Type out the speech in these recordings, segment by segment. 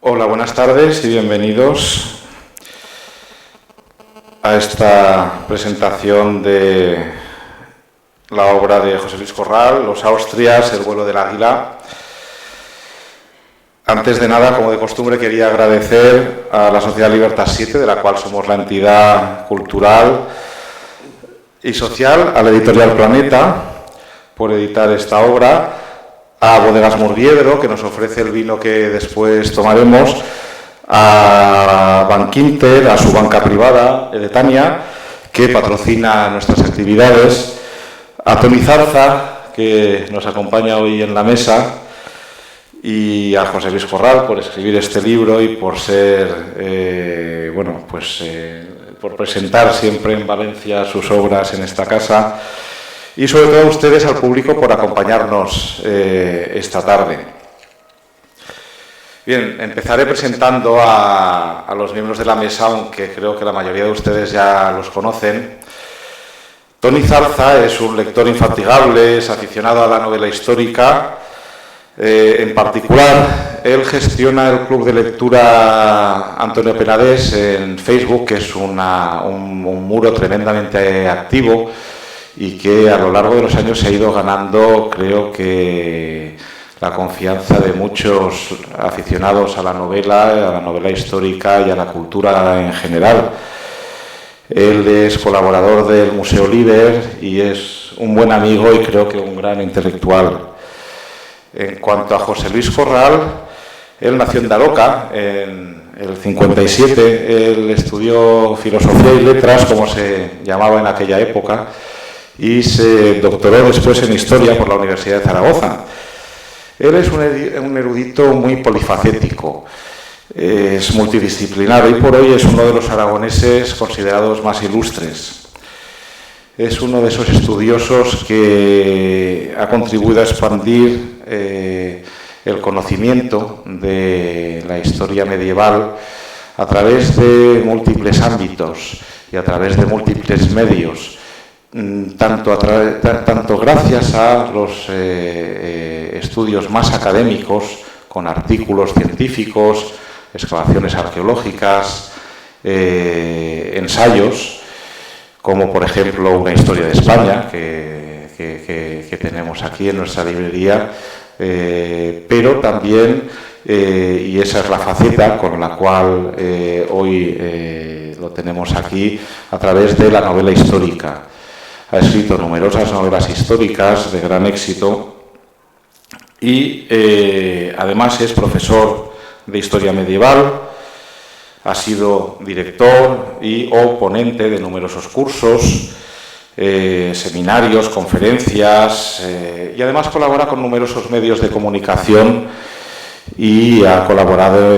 Hola, buenas tardes y bienvenidos a esta presentación de la obra de José Luis Corral, Los Austrias, El vuelo del águila. Antes de nada, como de costumbre, quería agradecer a la Sociedad Libertad 7, de la cual somos la entidad cultural y social, a la editorial Planeta, por editar esta obra, a Bodegas Murviedro, que nos ofrece el vino que después tomaremos, a Bankinter, a su banca privada, Edetania, que patrocina nuestras actividades, a Toni Zarza, que nos acompaña hoy en la mesa, y a José Luis Corral por escribir este libro y por ser, por presentar siempre en Valencia sus obras en esta casa. Y sobre todo a ustedes, al público, por acompañarnos esta tarde. Bien, empezaré presentando a los miembros de la mesa, aunque creo que la mayoría de ustedes ya los conocen. Toni Zarza es un lector infatigable, es aficionado a la novela histórica. En particular, él gestiona el club de lectura Antonio Penades en Facebook, que es un muro tremendamente activo y que a lo largo de los años se ha ido ganando, creo que, la confianza de muchos aficionados a la novela histórica y a la cultura en general. Él es colaborador del Museo Liber y es un buen amigo y creo que un gran intelectual. En cuanto a José Luis Corral, él nació en Daroca en el 57, él estudió Filosofía y Letras, como se llamaba en aquella época, y se doctoró después en Historia por la Universidad de Zaragoza. Él es un erudito muy polifacético, es multidisciplinar, hoy por hoy es uno de los aragoneses considerados más ilustres. Es uno de esos estudiosos que ha contribuido a expandir el conocimiento de la historia medieval a través de múltiples ámbitos y a través de múltiples medios. Tanto gracias a los estudios más académicos, con artículos científicos, excavaciones arqueológicas, ensayos, como por ejemplo una historia de España que tenemos aquí en nuestra librería, pero también, y esa es la faceta con la cual hoy lo tenemos aquí, a través de la novela histórica. Ha escrito numerosas novelas históricas de gran éxito y además es profesor de historia medieval, ha sido director o ponente de numerosos cursos, seminarios, conferencias y además colabora con numerosos medios de comunicación y ha colaborado,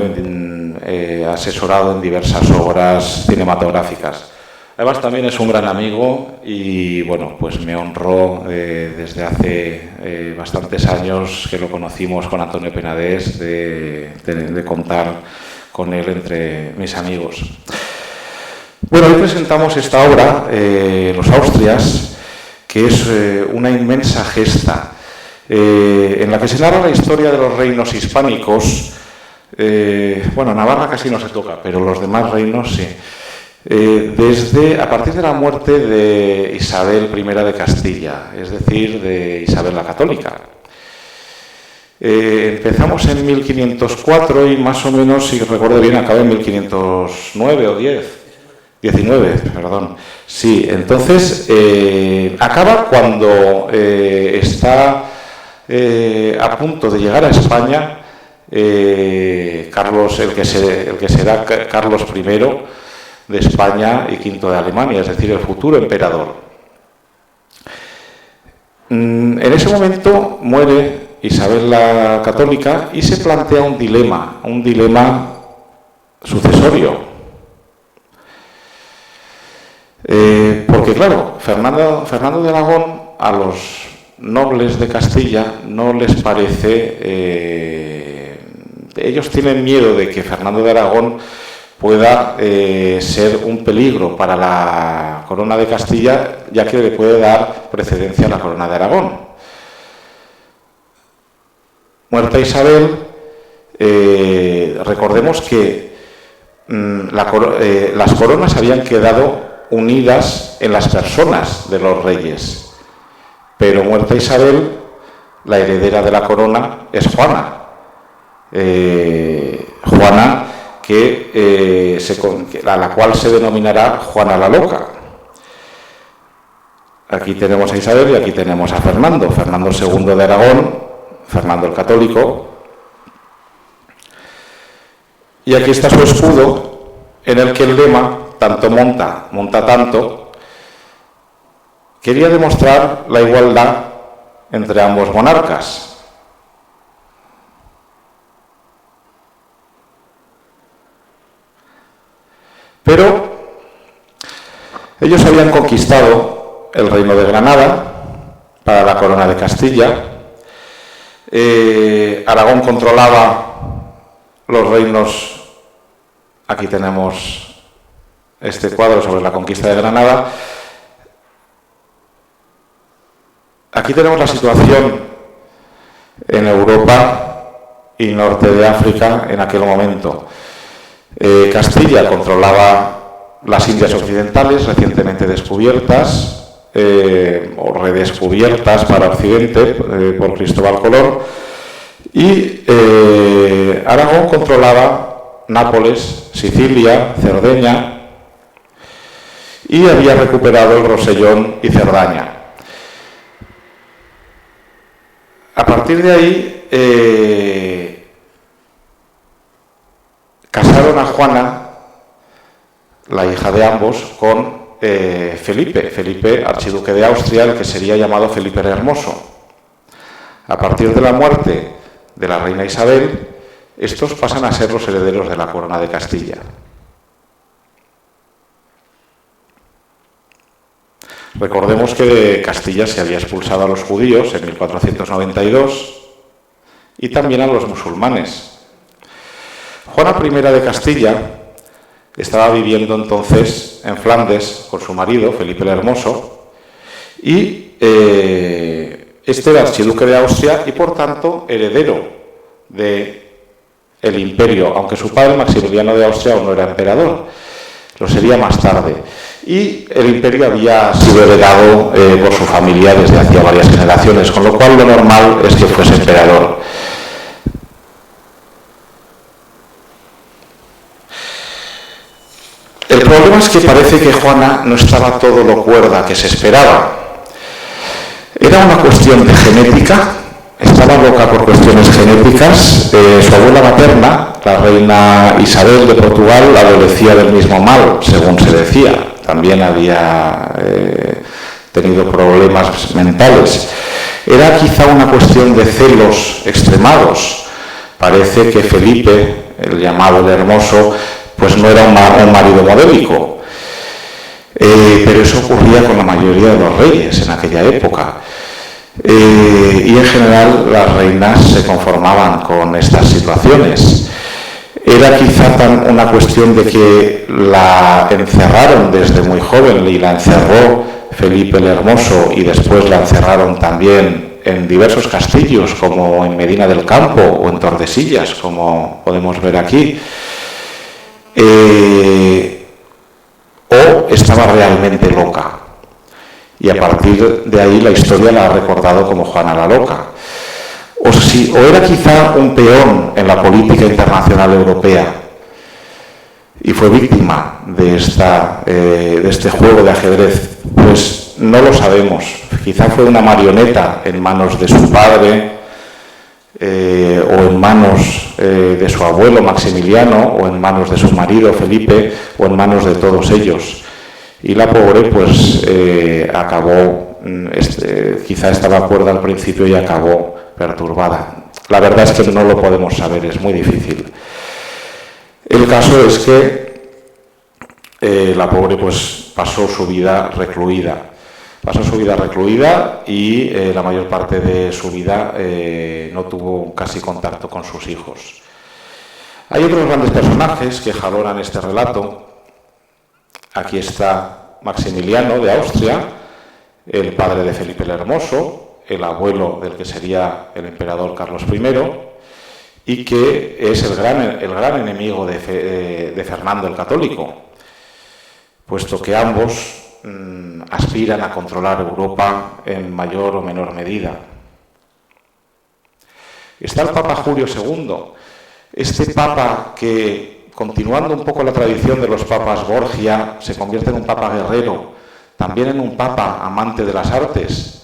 asesorado en diversas obras cinematográficas. Además también es un gran amigo y bueno, pues me honró desde hace bastantes años que lo conocimos con Antonio Penades de contar con él entre mis amigos. Bueno, hoy presentamos esta obra, Los Austrias, que es una inmensa gesta en la que se narra la historia de los reinos hispánicos. Navarra casi no se toca, pero los demás reinos sí. A partir de la muerte de Isabel I de Castilla, es decir, de Isabel la Católica. Empezamos en 1504 y más o menos, si recuerdo bien, acaba en 1509 o 19, perdón. Sí, entonces acaba cuando está a punto de llegar a España Carlos, el que será Carlos I de España y V de Alemania, es decir, el futuro emperador. En ese momento muere Isabel la Católica y se plantea un dilema sucesorio. Porque claro, Fernando de Aragón a los nobles de Castilla no les parece... ellos tienen miedo de que Fernando de Aragón pueda ser un peligro para la corona de Castilla, ya que le puede dar precedencia a la corona de Aragón. Muerta Isabel, recordemos que las coronas habían quedado unidas en las personas de los reyes, pero muerta Isabel, la heredera de la corona es Juana. Juana, a la cual se denominará Juana la Loca. Aquí tenemos a Isabel y aquí tenemos a Fernando, Fernando II de Aragón, Fernando el Católico. Y aquí está su escudo, en el que el lema, tanto monta tanto, quería demostrar la igualdad entre ambos monarcas. Pero ellos habían conquistado el reino de Granada para la corona de Castilla. Aragón controlaba los reinos. Aquí tenemos este cuadro sobre la conquista de Granada. Aquí tenemos la situación en Europa y norte de África en aquel momento. Castilla controlaba las Indias Occidentales, recientemente descubiertas o redescubiertas para Occidente por Cristóbal Colón, y Aragón controlaba Nápoles, Sicilia, Cerdeña, y había recuperado el Rosellón y Cerdaña. A partir de ahí casaron a Juana, la hija de ambos, con Felipe, archiduque de Austria, el que sería llamado Felipe el Hermoso. A partir de la muerte de la reina Isabel, estos pasan a ser los herederos de la corona de Castilla. Recordemos que de Castilla se había expulsado a los judíos en 1492 y también a los musulmanes. Juana I de Castilla estaba viviendo entonces en Flandes con su marido, Felipe el Hermoso, y este era archiduque de Austria y, por tanto, heredero del imperio, aunque su padre, Maximiliano de Austria, aún no era emperador, lo sería más tarde. Y el imperio había sido heredado por su familia desde hacía varias generaciones, con lo cual lo normal es que fuese emperador. El problema es que parece que Juana no estaba todo lo cuerda que se esperaba. Era una cuestión de genética, estaba loca por cuestiones genéticas. Su abuela materna, la reina Isabel de Portugal, adolecía del mismo mal, según se decía. También había tenido problemas mentales. Era quizá una cuestión de celos extremados. Parece que Felipe, el llamado el Hermoso, pues no era un marido modélico. Pero eso ocurría con la mayoría de los reyes en aquella época. Y en general las reinas se conformaban con estas situaciones. Era quizá una cuestión de que la encerraron desde muy joven, y la encerró Felipe el Hermoso, y después la encerraron también en diversos castillos, como en Medina del Campo o en Tordesillas, como podemos ver aquí. O estaba realmente loca. Y a partir de ahí la historia la ha recordado como Juana la Loca. O era quizá un peón en la política internacional europea y fue víctima de este juego de ajedrez. Pues no lo sabemos. Quizá fue una marioneta en manos de su padre, o en manos de su abuelo Maximiliano, o en manos de su marido Felipe, o en manos de todos ellos. Y la pobre pues acabó, quizá estaba cuerda al principio y acabó perturbada. La verdad es que no lo podemos saber, es muy difícil. El caso es que la pobre pues pasó su vida recluida. Y la mayor parte de su vida no tuvo casi contacto con sus hijos. Hay otros grandes personajes que jalonan este relato. Aquí está Maximiliano de Austria, el padre de Felipe el Hermoso, el abuelo del que sería el emperador Carlos I, y que es el gran enemigo de Fernando el Católico, puesto que ambos aspiran a controlar Europa en mayor o menor medida. Está el Papa Julio II, este Papa que, continuando un poco la tradición de los papas Borgia, se convierte en un Papa guerrero, también en un Papa amante de las artes,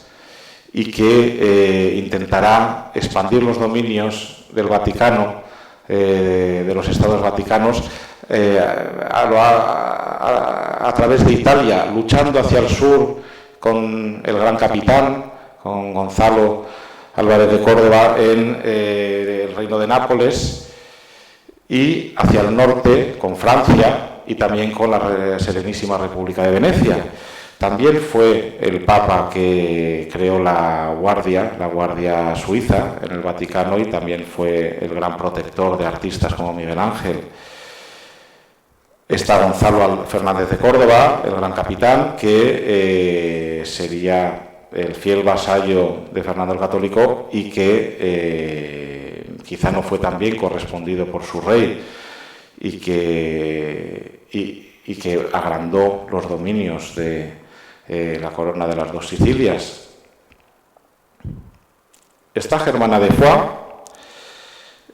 y que intentará expandir los dominios del Vaticano, de los Estados Vaticanos, a través de Italia, luchando hacia el sur con el Gran Capitán, con Gonzalo Álvarez de Córdoba en el Reino de Nápoles, y hacia el norte con Francia y también con la Serenísima República de Venecia. También fue el Papa que creó la Guardia Suiza en el Vaticano, y también fue el gran protector de artistas como Miguel Ángel. Está Gonzalo Fernández de Córdoba, el Gran Capitán, que sería el fiel vasallo de Fernando el Católico y que quizá no fue tan bien correspondido por su rey y que agrandó los dominios de la corona de las dos Sicilias. Está Germana de Foix.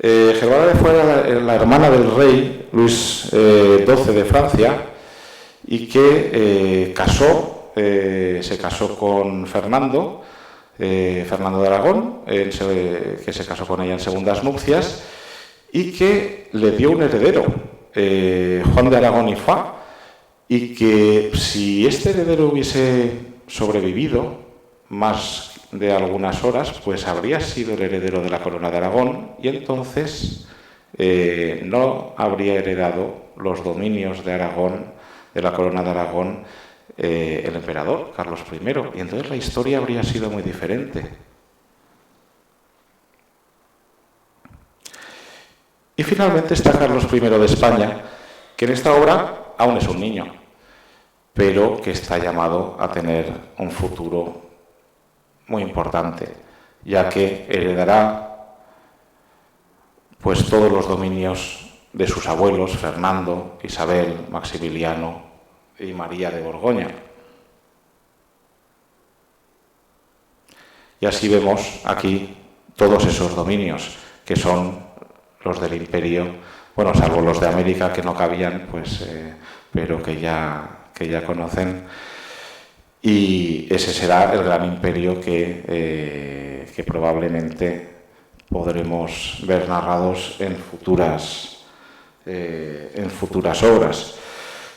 Germana de Foix era la hermana del rey Luis XII de Francia, y que se casó con Fernando de Aragón, que se casó con ella en segundas nupcias, y que le dio un heredero, Juan de Aragón y Foix, y que si este heredero hubiese sobrevivido más de algunas horas, pues habría sido el heredero de la corona de Aragón, y entonces no habría heredado los dominios de Aragón, de la corona de Aragón, el emperador Carlos I, y entonces la historia habría sido muy diferente. Y finalmente está Carlos I de España, que en esta obra aún es un niño, pero que está llamado a tener un futuro muy importante, ya que heredará pues todos los dominios de sus abuelos, Fernando, Isabel, Maximiliano y María de Borgoña. Y así vemos aquí todos esos dominios, que son los del imperio, bueno, salvo los de América que no cabían, pues, pero que ya conocen, y ese será el gran imperio que probablemente podremos ver narrados en futuras obras.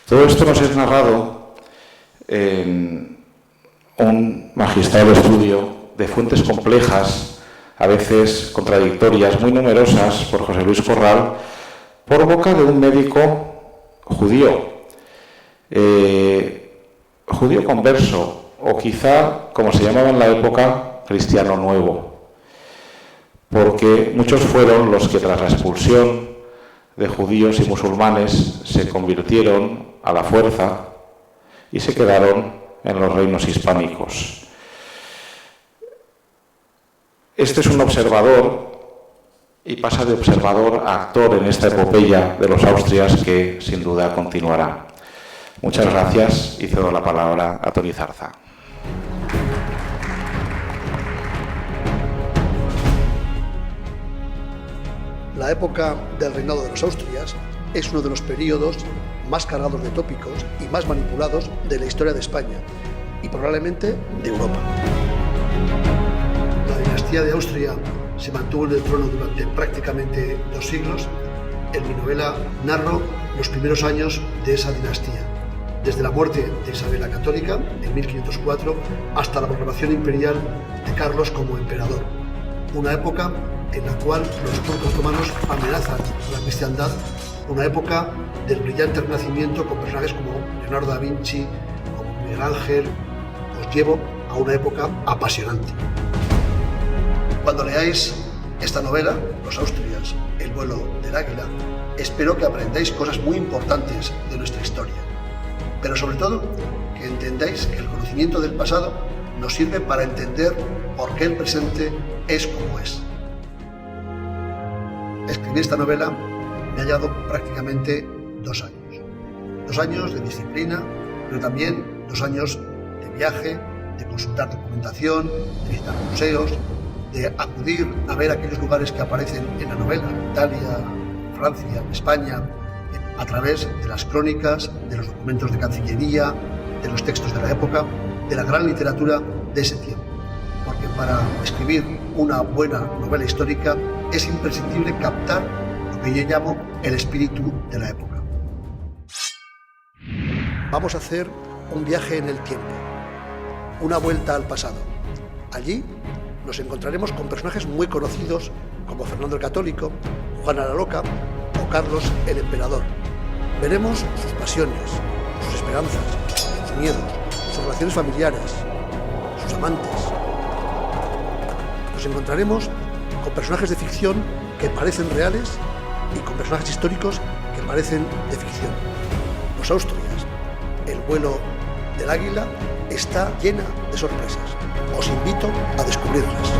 Todo esto nos es narrado en un magistral estudio de fuentes complejas, a veces contradictorias, muy numerosas, por José Luis Corral, por boca de un médico judío, judío converso, o quizá, como se llamaba en la época, cristiano nuevo, porque muchos fueron los que tras la expulsión de judíos y musulmanes se convirtieron a la fuerza y se quedaron en los reinos hispánicos. Este es un observador y pasa de observador a actor en esta epopeya de los Austrias, que sin duda continuará. Muchas gracias y cedo la palabra a Toni Zarza. La época del reinado de los Austrias es uno de los periodos más cargados de tópicos y más manipulados de la historia de España y probablemente de Europa. La dinastía de Austria se mantuvo en el trono durante prácticamente 2 siglos. En mi novela narro los primeros años de esa dinastía, desde la muerte de Isabel la Católica en 1504 hasta la proclamación imperial de Carlos como emperador. Una época en la cual los turcos otomanos amenazan a la cristiandad, una época del brillante renacimiento con personajes como Leonardo da Vinci, como Miguel Ángel. Os llevo a una época apasionante. Cuando leáis esta novela, Los Austrias, el vuelo del águila, espero que aprendáis cosas muy importantes de nuestra historia, pero sobre todo que entendáis que el conocimiento del pasado nos sirve para entender por qué el presente es como es. escribir esta novela me ha llevado prácticamente 2 años. 2 años de disciplina, pero también 2 años de viaje, de consultar documentación, de visitar museos, de acudir a ver aquellos lugares que aparecen en la novela, Italia, Francia, España, a través de las crónicas, de los documentos de Cancillería, de los textos de la época, de la gran literatura de ese tiempo. Porque para escribir una buena novela histórica es imprescindible captar lo que yo llamo el espíritu de la época. Vamos a hacer un viaje en el tiempo, una vuelta al pasado. Allí nos encontraremos con personajes muy conocidos como Fernando el Católico, Juana la Loca o Carlos el Emperador. Veremos sus pasiones, sus esperanzas, sus miedos, sus relaciones familiares, sus amantes. Nos encontraremos con personajes de ficción que parecen reales y con personajes históricos que parecen de ficción. Los Austrias, el vuelo del águila, está llena de sorpresas. Os invito a descubrirlas.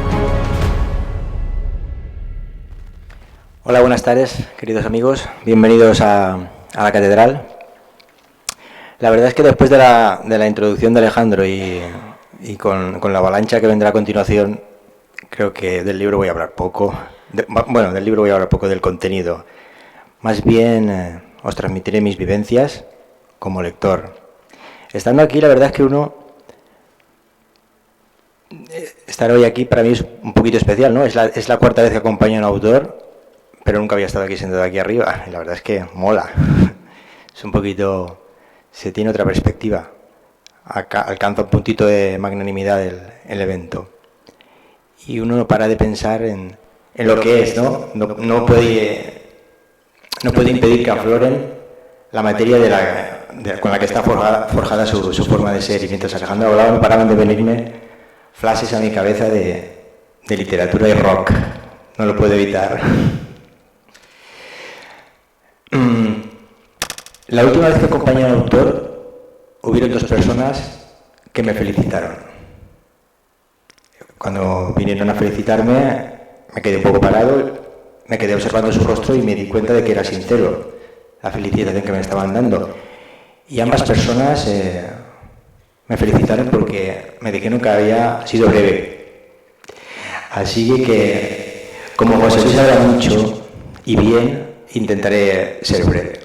Hola, buenas tardes, queridos amigos. Bienvenidos a la catedral. La verdad es que después de la introducción de Alejandro y con la avalancha que vendrá a continuación, creo que del libro voy a hablar poco. Del libro voy a hablar poco, del contenido. Más bien os transmitiré mis vivencias como lector. Estando aquí, la verdad es que estar hoy aquí para mí es un poquito especial, ¿no? Es la cuarta vez que acompaño a un autor, pero nunca había estado aquí sentado aquí arriba. Y la verdad es que mola. Es un poquito... Se tiene otra perspectiva. Alcanza un puntito de magnanimidad el evento. Y uno no para de pensar en lo que es, ¿no? No puede impedir que afloren la materia con la que está forjada su forma de ser. Y mientras Alejandro hablaba, no paraban de venirme flashes a mi cabeza de literatura y rock. No lo puedo evitar. La última vez que acompañé a un autor, hubieron 2 personas que me felicitaron. Cuando vinieron a felicitarme, me quedé un poco parado, me quedé observando su rostro y me di cuenta de que era sincero la felicitación que me estaban dando. Y ambas personas me felicitaron porque me dijeron que había sido breve. Así que, como José Luis habla mucho y bien, intentaré ser breve.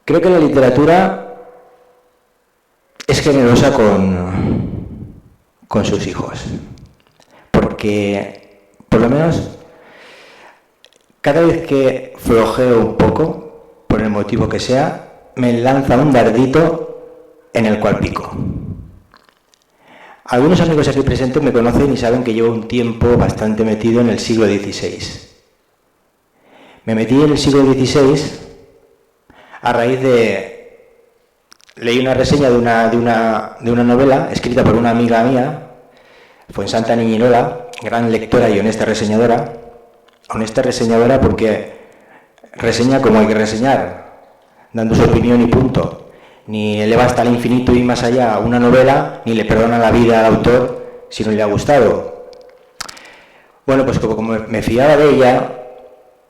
Creo que la literatura es generosa con sus hijos, porque, por lo menos, cada vez que flojeo un poco, por el motivo que sea, me lanza un dardito en el cual pico. Algunos amigos aquí presentes me conocen y saben que llevo un tiempo bastante metido en el siglo XVI. Me metí en el siglo XVI a raíz de... Leí una reseña de una novela escrita por una amiga mía, Fuensanta Niñinola, gran lectora y honesta reseñadora. Honesta reseñadora porque reseña como hay que reseñar, dando su opinión y punto. Ni eleva hasta el infinito y más allá una novela, ni le perdona la vida al autor si no le ha gustado. Bueno, pues como me fiaba de ella,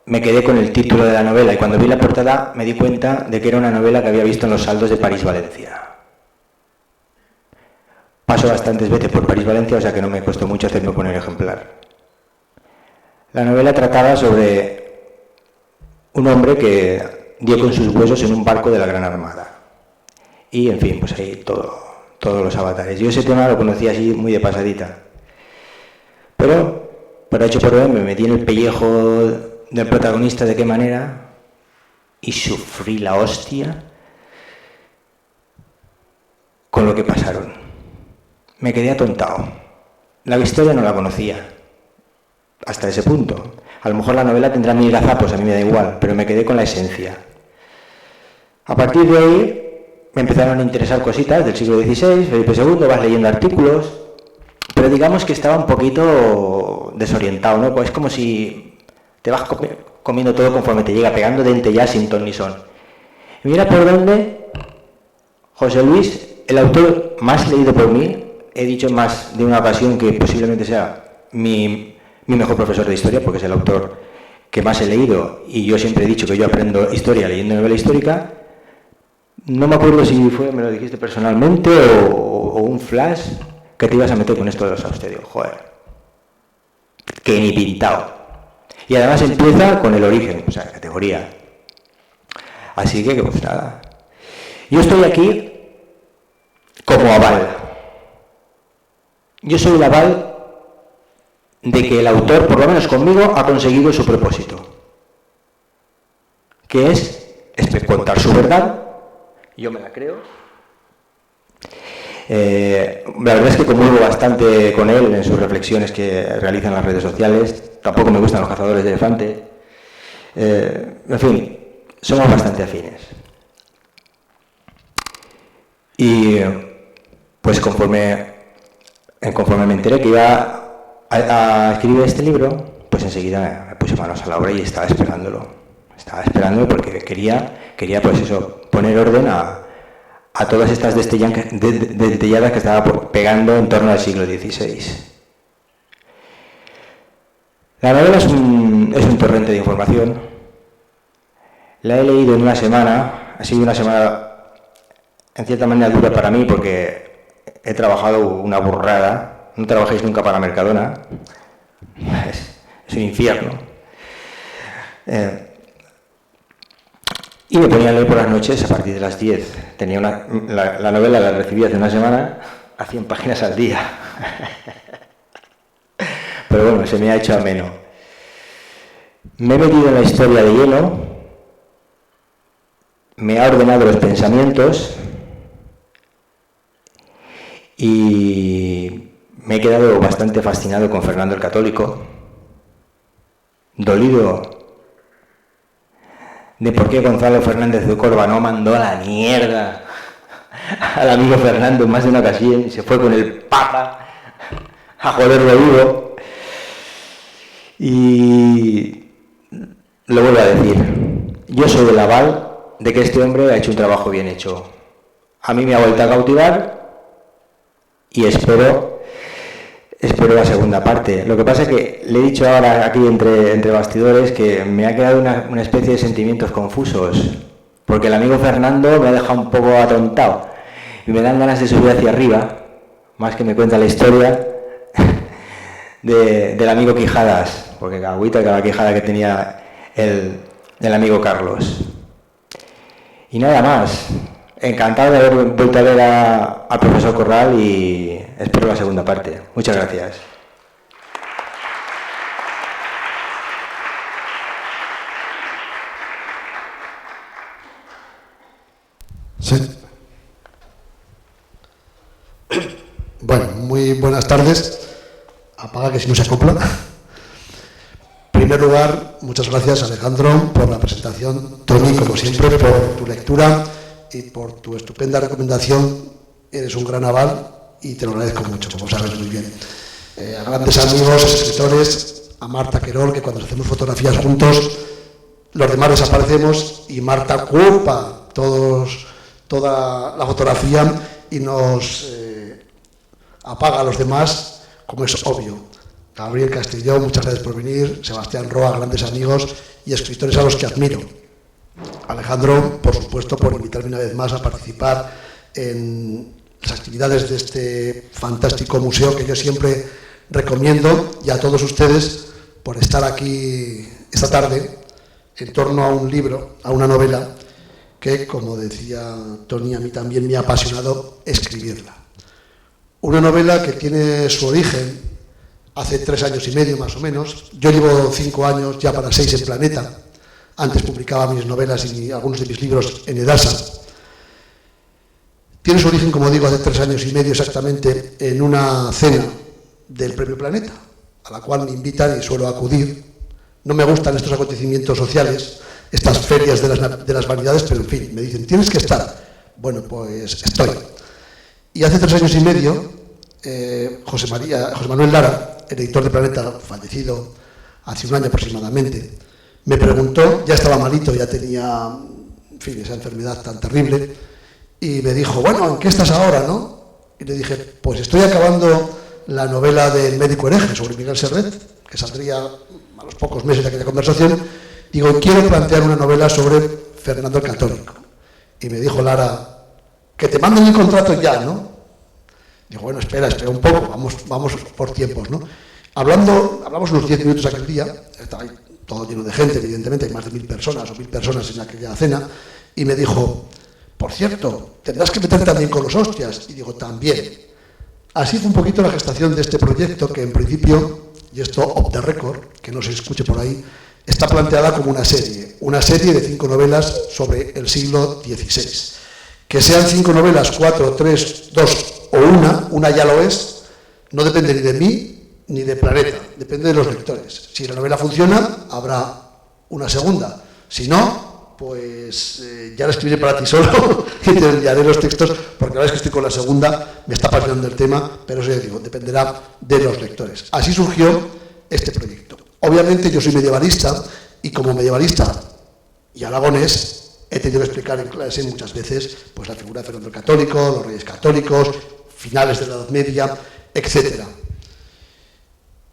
me quedé con el título de la novela y cuando vi la portada me di cuenta de que era una novela que había visto en los saldos de París-Valencia. Paso bastantes veces por París-Valencia, o sea que no me costó mucho hacerme con el ejemplar. La novela trataba sobre un hombre que dio con sus huesos en un barco de la Gran Armada. Y, en fin, pues ahí todos los avatares. Yo ese tema lo conocía así muy de pasadita. Pero, por hecho por B, me metí en el pellejo del protagonista de qué manera y sufrí la hostia con lo que pasaron. Me quedé atontado. La historia no la conocía hasta ese punto. A lo mejor la novela tendrá 1000 gazapos, a mí me da igual, pero me quedé con la esencia. A partir de ahí me empezaron a interesar cositas del siglo XVI, Felipe II, vas leyendo artículos, pero digamos que estaba un poquito desorientado, ¿no? Es como si te vas comiendo todo conforme te llega, pegando diente ya sin ton ni son. Y mira por dónde José Luis, el autor más leído por mí, he dicho en más de una ocasión que posiblemente sea mi mi mejor profesor de historia, porque es el autor que más he leído, y yo siempre he dicho que yo aprendo historia leyendo novela histórica. No me acuerdo si fue, me lo dijiste personalmente, o un flash, que te ibas a meter con esto de los austerios. Joder, que ni pintado. Y además empieza con el origen, o sea, categoría. Así que, pues nada. Yo estoy aquí como aval. Yo soy el aval de que el autor, por lo menos conmigo, ha conseguido su propósito, que es contar su verdad. Yo me la creo. La verdad es que comulgo bastante con él en sus reflexiones que realiza en las redes sociales. Tampoco me gustan los cazadores de elefante. En fin, somos bastante afines. Y pues conforme me enteré que iba a escribir este libro, pues enseguida me puse manos a la obra y estaba esperándolo. Estaba esperándolo porque quería pues eso, poner orden a todas estas dentelladas que estaba pegando en torno al siglo XVI. La novela es un torrente de información. La he leído en una semana. Ha sido una semana en cierta manera dura para mí porque he trabajado una burrada. No trabajéis nunca para Mercadona. Es un infierno. Y me ponía a leer por las noches a partir de las 10. Tenía la novela la recibí hace una semana a 100 páginas al día. Pero bueno, se me ha hecho ameno. Me he metido en la historia de lleno, me ha ordenado los pensamientos y me he quedado bastante fascinado con Fernando el Católico, dolido de por qué Gonzalo Fernández de Córdoba no mandó a la mierda al amigo Fernando en más de una ocasión y se fue con el Papa a joderlo vivo. Y lo vuelvo a decir, yo soy el aval de que este hombre ha hecho un trabajo bien hecho. A mí me ha vuelto a cautivar y espero la segunda parte. Lo que pasa es que le he dicho ahora aquí entre bastidores que me ha quedado una especie de sentimientos confusos, porque el amigo Fernando me ha dejado un poco atontado y me dan ganas de subir hacia arriba, más que me cuenta la historia del amigo Quijadas, porque agüita cada Quijada que tenía el amigo Carlos. Y nada más. Encantado de haber vuelto a ver al profesor Corral y espero la segunda parte. Muchas gracias. Sí. Bueno, muy buenas tardes. Apaga que si no se acopla. En primer lugar, muchas gracias Alejandro por la presentación. Toni, como siempre, por tu lectura y por tu estupenda recomendación. Eres un gran aval y te lo agradezco mucho, como sabes muy bien. A grandes amigos, escritores, a Marta Querol, que cuando hacemos fotografías juntos, los demás desaparecemos y Marta ocupa toda la fotografía y nos apaga a los demás, como es obvio. Gabriel Castillo, muchas gracias por venir. Sebastián Roa, grandes amigos y escritores a los que admiro. Alejandro, por supuesto, por invitarme una vez más a participar en las actividades de este fantástico museo que yo siempre recomiendo, y a todos ustedes por estar aquí esta tarde en torno a un libro, a una novela que, como decía Toni, a mí también me ha apasionado escribirla. Una novela que tiene su origen hace 3 años y medio más o menos. Yo llevo 5 años, ya para 6 en Planeta. Antes publicaba mis novelas y algunos de mis libros en Edasa. Tiene su origen, como digo, hace 3 años y medio exactamente, en una cena del Premio Planeta, a la cual me invitan y suelo acudir. No me gustan estos acontecimientos sociales, estas ferias de las vanidades, pero en fin, me dicen, tienes que estar. Bueno, pues estoy. Y hace 3 años y medio, José Manuel Lara, el editor de Planeta, fallecido hace 1 año aproximadamente, me preguntó, ya estaba malito, ya tenía, en fin, esa enfermedad tan terrible, y me dijo, bueno, ¿en qué estás ahora, no? Y le dije, pues estoy acabando la novela del médico hereje sobre Miguel Servet, que saldría a los pocos meses de aquella conversación, digo, quiero plantear una novela sobre Fernando el Católico. Y me dijo Lara, que te manden el contrato ya, ¿no? Digo, bueno, espera un poco, vamos por tiempos, ¿no? Hablamos unos 10 minutos aquel día, estaba ahí todo lleno de gente, evidentemente, hay más de 1000 personas o 1000 personas en aquella cena, y me dijo, por cierto, tendrás que meter también con los hostias. Y digo, también. Así fue un poquito la gestación de este proyecto, que en principio, y esto off the record, que no se escuche por ahí, está planteada como una serie de 5 novelas sobre el siglo XVI. Que sean 5 novelas, 4, 3, 2 o una ya lo es, no depende ni de mí ni de Planeta, depende de los lectores. Si la novela funciona, habrá una segunda. Si no, pues ya la escribiré para ti solo y te enviaré los textos, porque la vez que estoy con la segunda me está apasionando el tema, pero eso ya digo, dependerá de los lectores. Así surgió este proyecto. Obviamente yo soy medievalista y como medievalista y aragonés he tenido que explicar en clase muchas veces pues, la figura de Fernando el Católico, los reyes católicos, finales de la Edad Media, etc.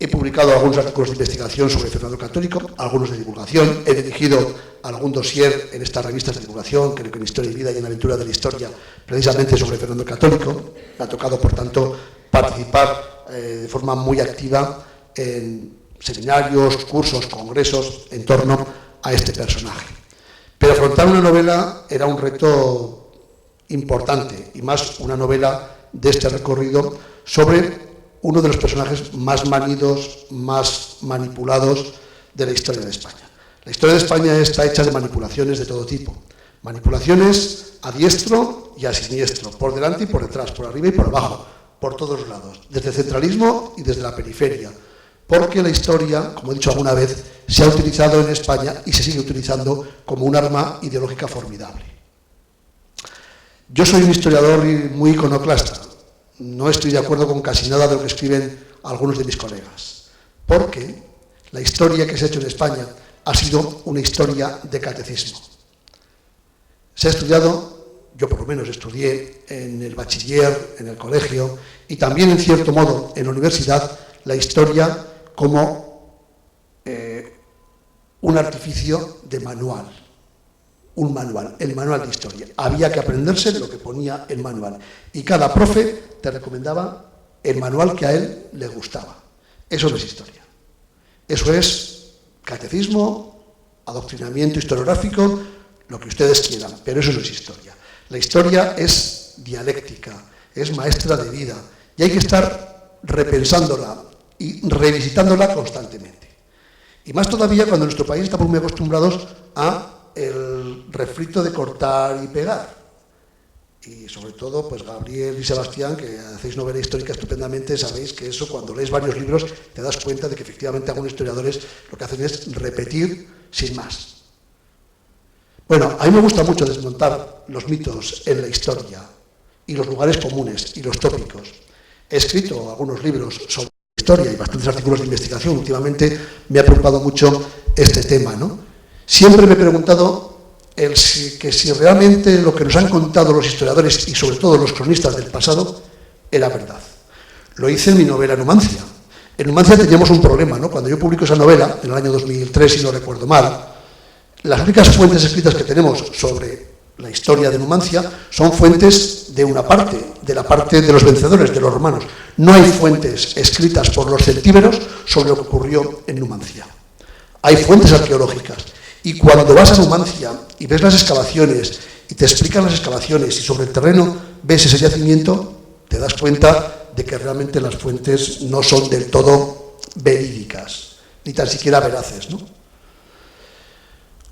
He publicado algunos artículos de investigación sobre Fernando el Católico, algunos de divulgación. He dirigido algún dossier en estas revistas de divulgación, creo que en Historia y Vida y en Aventura de la Historia, precisamente sobre Fernando el Católico. Me ha tocado, por tanto, participar de forma muy activa en seminarios, cursos, congresos en torno a este personaje. Pero afrontar una novela era un reto importante, y más una novela de este recorrido sobre uno de los personajes más manidos, más manipulados de la historia de España. La historia de España está hecha de manipulaciones de todo tipo. Manipulaciones a diestro y a siniestro, por delante y por detrás, por arriba y por abajo, por todos los lados, desde el centralismo y desde la periferia. Porque la historia, como he dicho alguna vez, se ha utilizado en España y se sigue utilizando como un arma ideológica formidable. Yo soy un historiador muy iconoclasta. No estoy de acuerdo con casi nada de lo que escriben algunos de mis colegas, porque la historia que se ha hecho en España ha sido una historia de catecismo. Se ha estudiado, yo por lo menos estudié en el bachiller, en el colegio, y también en cierto modo en la universidad, la historia como un artificio de manual, un manual, el manual de historia. Había que aprenderse de lo que ponía el manual y cada profe te recomendaba el manual que a él le gustaba. Eso no es historia. Eso es catecismo, adoctrinamiento historiográfico, lo que ustedes quieran, pero eso no es historia. La historia es dialéctica, es maestra de vida y hay que estar repensándola y revisitándola constantemente. Y más todavía cuando en nuestro país estamos muy acostumbrados a el refrito de cortar y pegar. Y sobre todo, pues Gabriel y Sebastián, que hacéis novela histórica estupendamente, sabéis que eso, cuando lees varios libros, te das cuenta de que efectivamente algunos historiadores lo que hacen es repetir sin más. Bueno, a mí me gusta mucho desmontar los mitos en la historia y los lugares comunes y los tópicos. He escrito algunos libros sobre historia y bastantes artículos de investigación. Últimamente me ha preocupado mucho este tema, ¿no? Siempre me he preguntado si realmente lo que nos han contado los historiadores y sobre todo los cronistas del pasado era verdad. Lo hice en mi novela Numancia. En Numancia teníamos un problema, ¿no? Cuando yo publico esa novela, en el año 2003, si no recuerdo mal, las únicas fuentes escritas que tenemos sobre la historia de Numancia son fuentes de una parte, de la parte de los vencedores, de los romanos. No hay fuentes escritas por los celtíberos sobre lo que ocurrió en Numancia. Hay fuentes arqueológicas. Y cuando vas a Numancia y ves las excavaciones y te explican las excavaciones y sobre el terreno ves ese yacimiento, te das cuenta de que realmente las fuentes no son del todo verídicas, ni tan siquiera veraces, ¿no?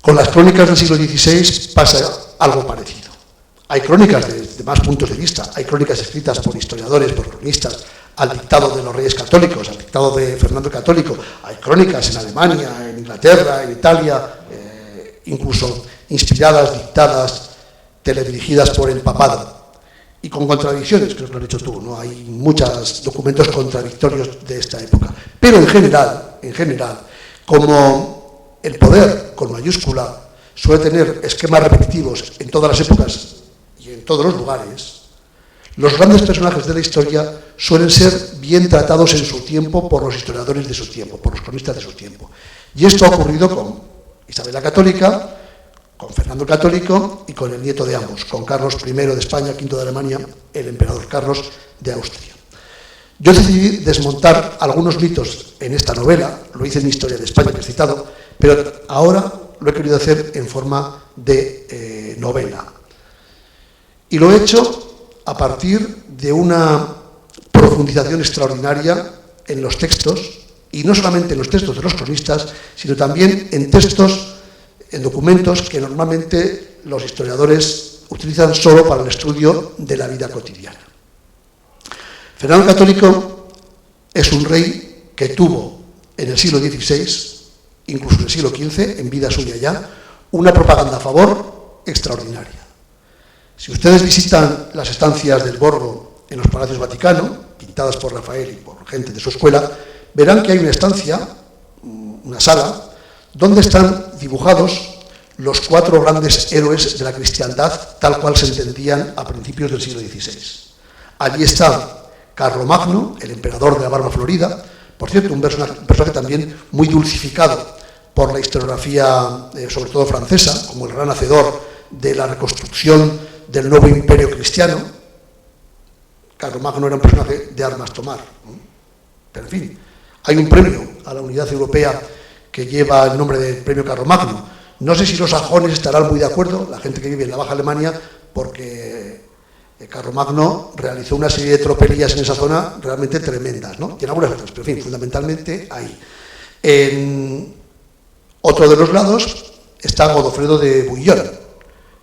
Con las crónicas del siglo XVI pasa algo parecido. Hay crónicas de más puntos de vista, hay crónicas escritas por historiadores, por cronistas, al dictado de los reyes católicos, al dictado de Fernando el Católico. Hay crónicas en Alemania, en Inglaterra, en Italia, incluso inspiradas, dictadas, teledirigidas por el papado. Y con contradicciones, creo que lo has dicho tú, ¿no? Hay muchos documentos contradictorios de esta época. Pero en general, como el poder, con mayúscula, suele tener esquemas repetitivos en todas las épocas y en todos los lugares, Los grandes personajes de la historia suelen ser bien tratados en su tiempo por los historiadores de su tiempo, por los cronistas de su tiempo. Y esto ha ocurrido con Isabel la Católica, con Fernando el Católico y con el nieto de ambos, con Carlos I de España, V de Alemania, el emperador Carlos de Austria. Yo decidí desmontar algunos mitos en esta novela, lo hice en Historia de España, que he citado, pero ahora lo he querido hacer en forma de novela. Y lo he hecho a partir de una profundización extraordinaria en los textos, y no solamente en los textos de los cronistas, sino también en textos, en documentos que normalmente los historiadores utilizan solo para el estudio de la vida cotidiana. Fernando el Católico es un rey que tuvo en el siglo XVI, incluso en el siglo XV, en vida suya ya, una propaganda a favor extraordinaria. Si ustedes visitan las estancias del Borgo en los Palacios Vaticano, pintadas por Rafael y por gente de su escuela, verán que hay una estancia, una sala, donde están dibujados los 4 grandes héroes de la cristiandad, tal cual se entendían a principios del siglo XVI. Allí está Carlomagno, el emperador de la barba florida, por cierto, un personaje también muy dulcificado por la historiografía, sobre todo francesa, como el gran hacedor de la reconstrucción del nuevo imperio cristiano. Carlomagno era un personaje de armas tomar. Pero en fin, hay un premio a la unidad europea que lleva el nombre del premio Carlomagno. No sé si los sajones estarán muy de acuerdo, la gente que vive en la Baja Alemania, porque Carlomagno realizó una serie de tropelías en esa zona realmente tremendas, ¿no? Y en algunas otras, pero en fin, fundamentalmente ahí. En otro de los lados está Godofredo de Bouillon,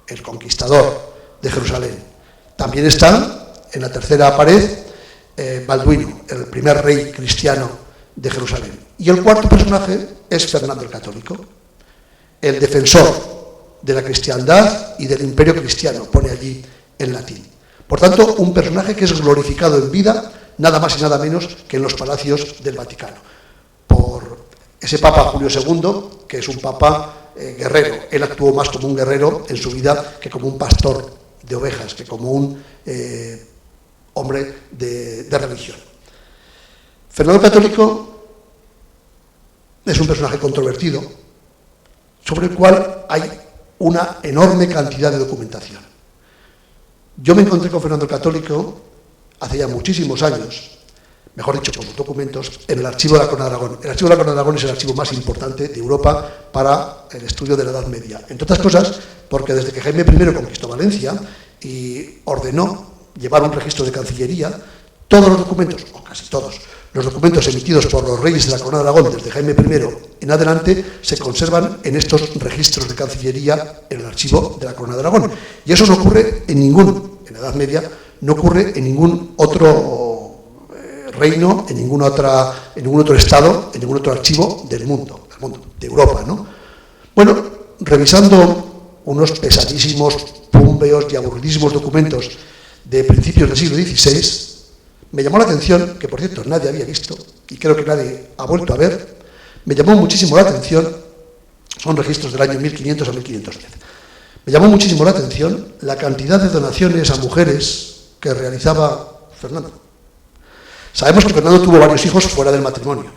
el conquistador de Jerusalén. También está en la tercera pared Balduino, el primer rey cristiano de Jerusalén. Y el cuarto personaje es Fernando el Católico, el defensor de la cristiandad y del imperio cristiano, pone allí en latín. Por tanto, un personaje que es glorificado en vida, nada más y nada menos que en los palacios del Vaticano, por ese Papa Julio II, que es un papa guerrero. Él actuó más como un guerrero en su vida que como un pastor de ovejas, que como un hombre de religión. Fernando el Católico es un personaje controvertido, sobre el cual hay una enorme cantidad de documentación. Yo me encontré con Fernando el Católico hace ya muchísimos años, mejor dicho, con sus documentos, en el Archivo de la Corona de Aragón. El Archivo de la Corona de Aragón es el archivo más importante de Europa para el estudio de la Edad Media. Entre otras cosas, porque desde que Jaime I conquistó Valencia y ordenó llevar un registro de Cancillería, todos los documentos, o casi todos, los documentos emitidos por los reyes de la Corona de Aragón desde Jaime I en adelante se conservan en estos registros de Cancillería en el Archivo de la Corona de Aragón. Y eso no ocurre en la Edad Media, no ocurre en ningún otro reino, en ningún otro estado, en ningún otro archivo del mundo, de Europa, ¿no? Bueno, revisando unos pesadísimos, púmbeos y aburridísimos documentos de principios del siglo XVI, me llamó la atención, que por cierto nadie había visto, y creo que nadie ha vuelto a ver, me llamó muchísimo la atención, son registros del año 1500 a 1510, me llamó muchísimo la atención la cantidad de donaciones a mujeres que realizaba Fernando. Sabemos que Fernando tuvo varios hijos fuera del matrimonio.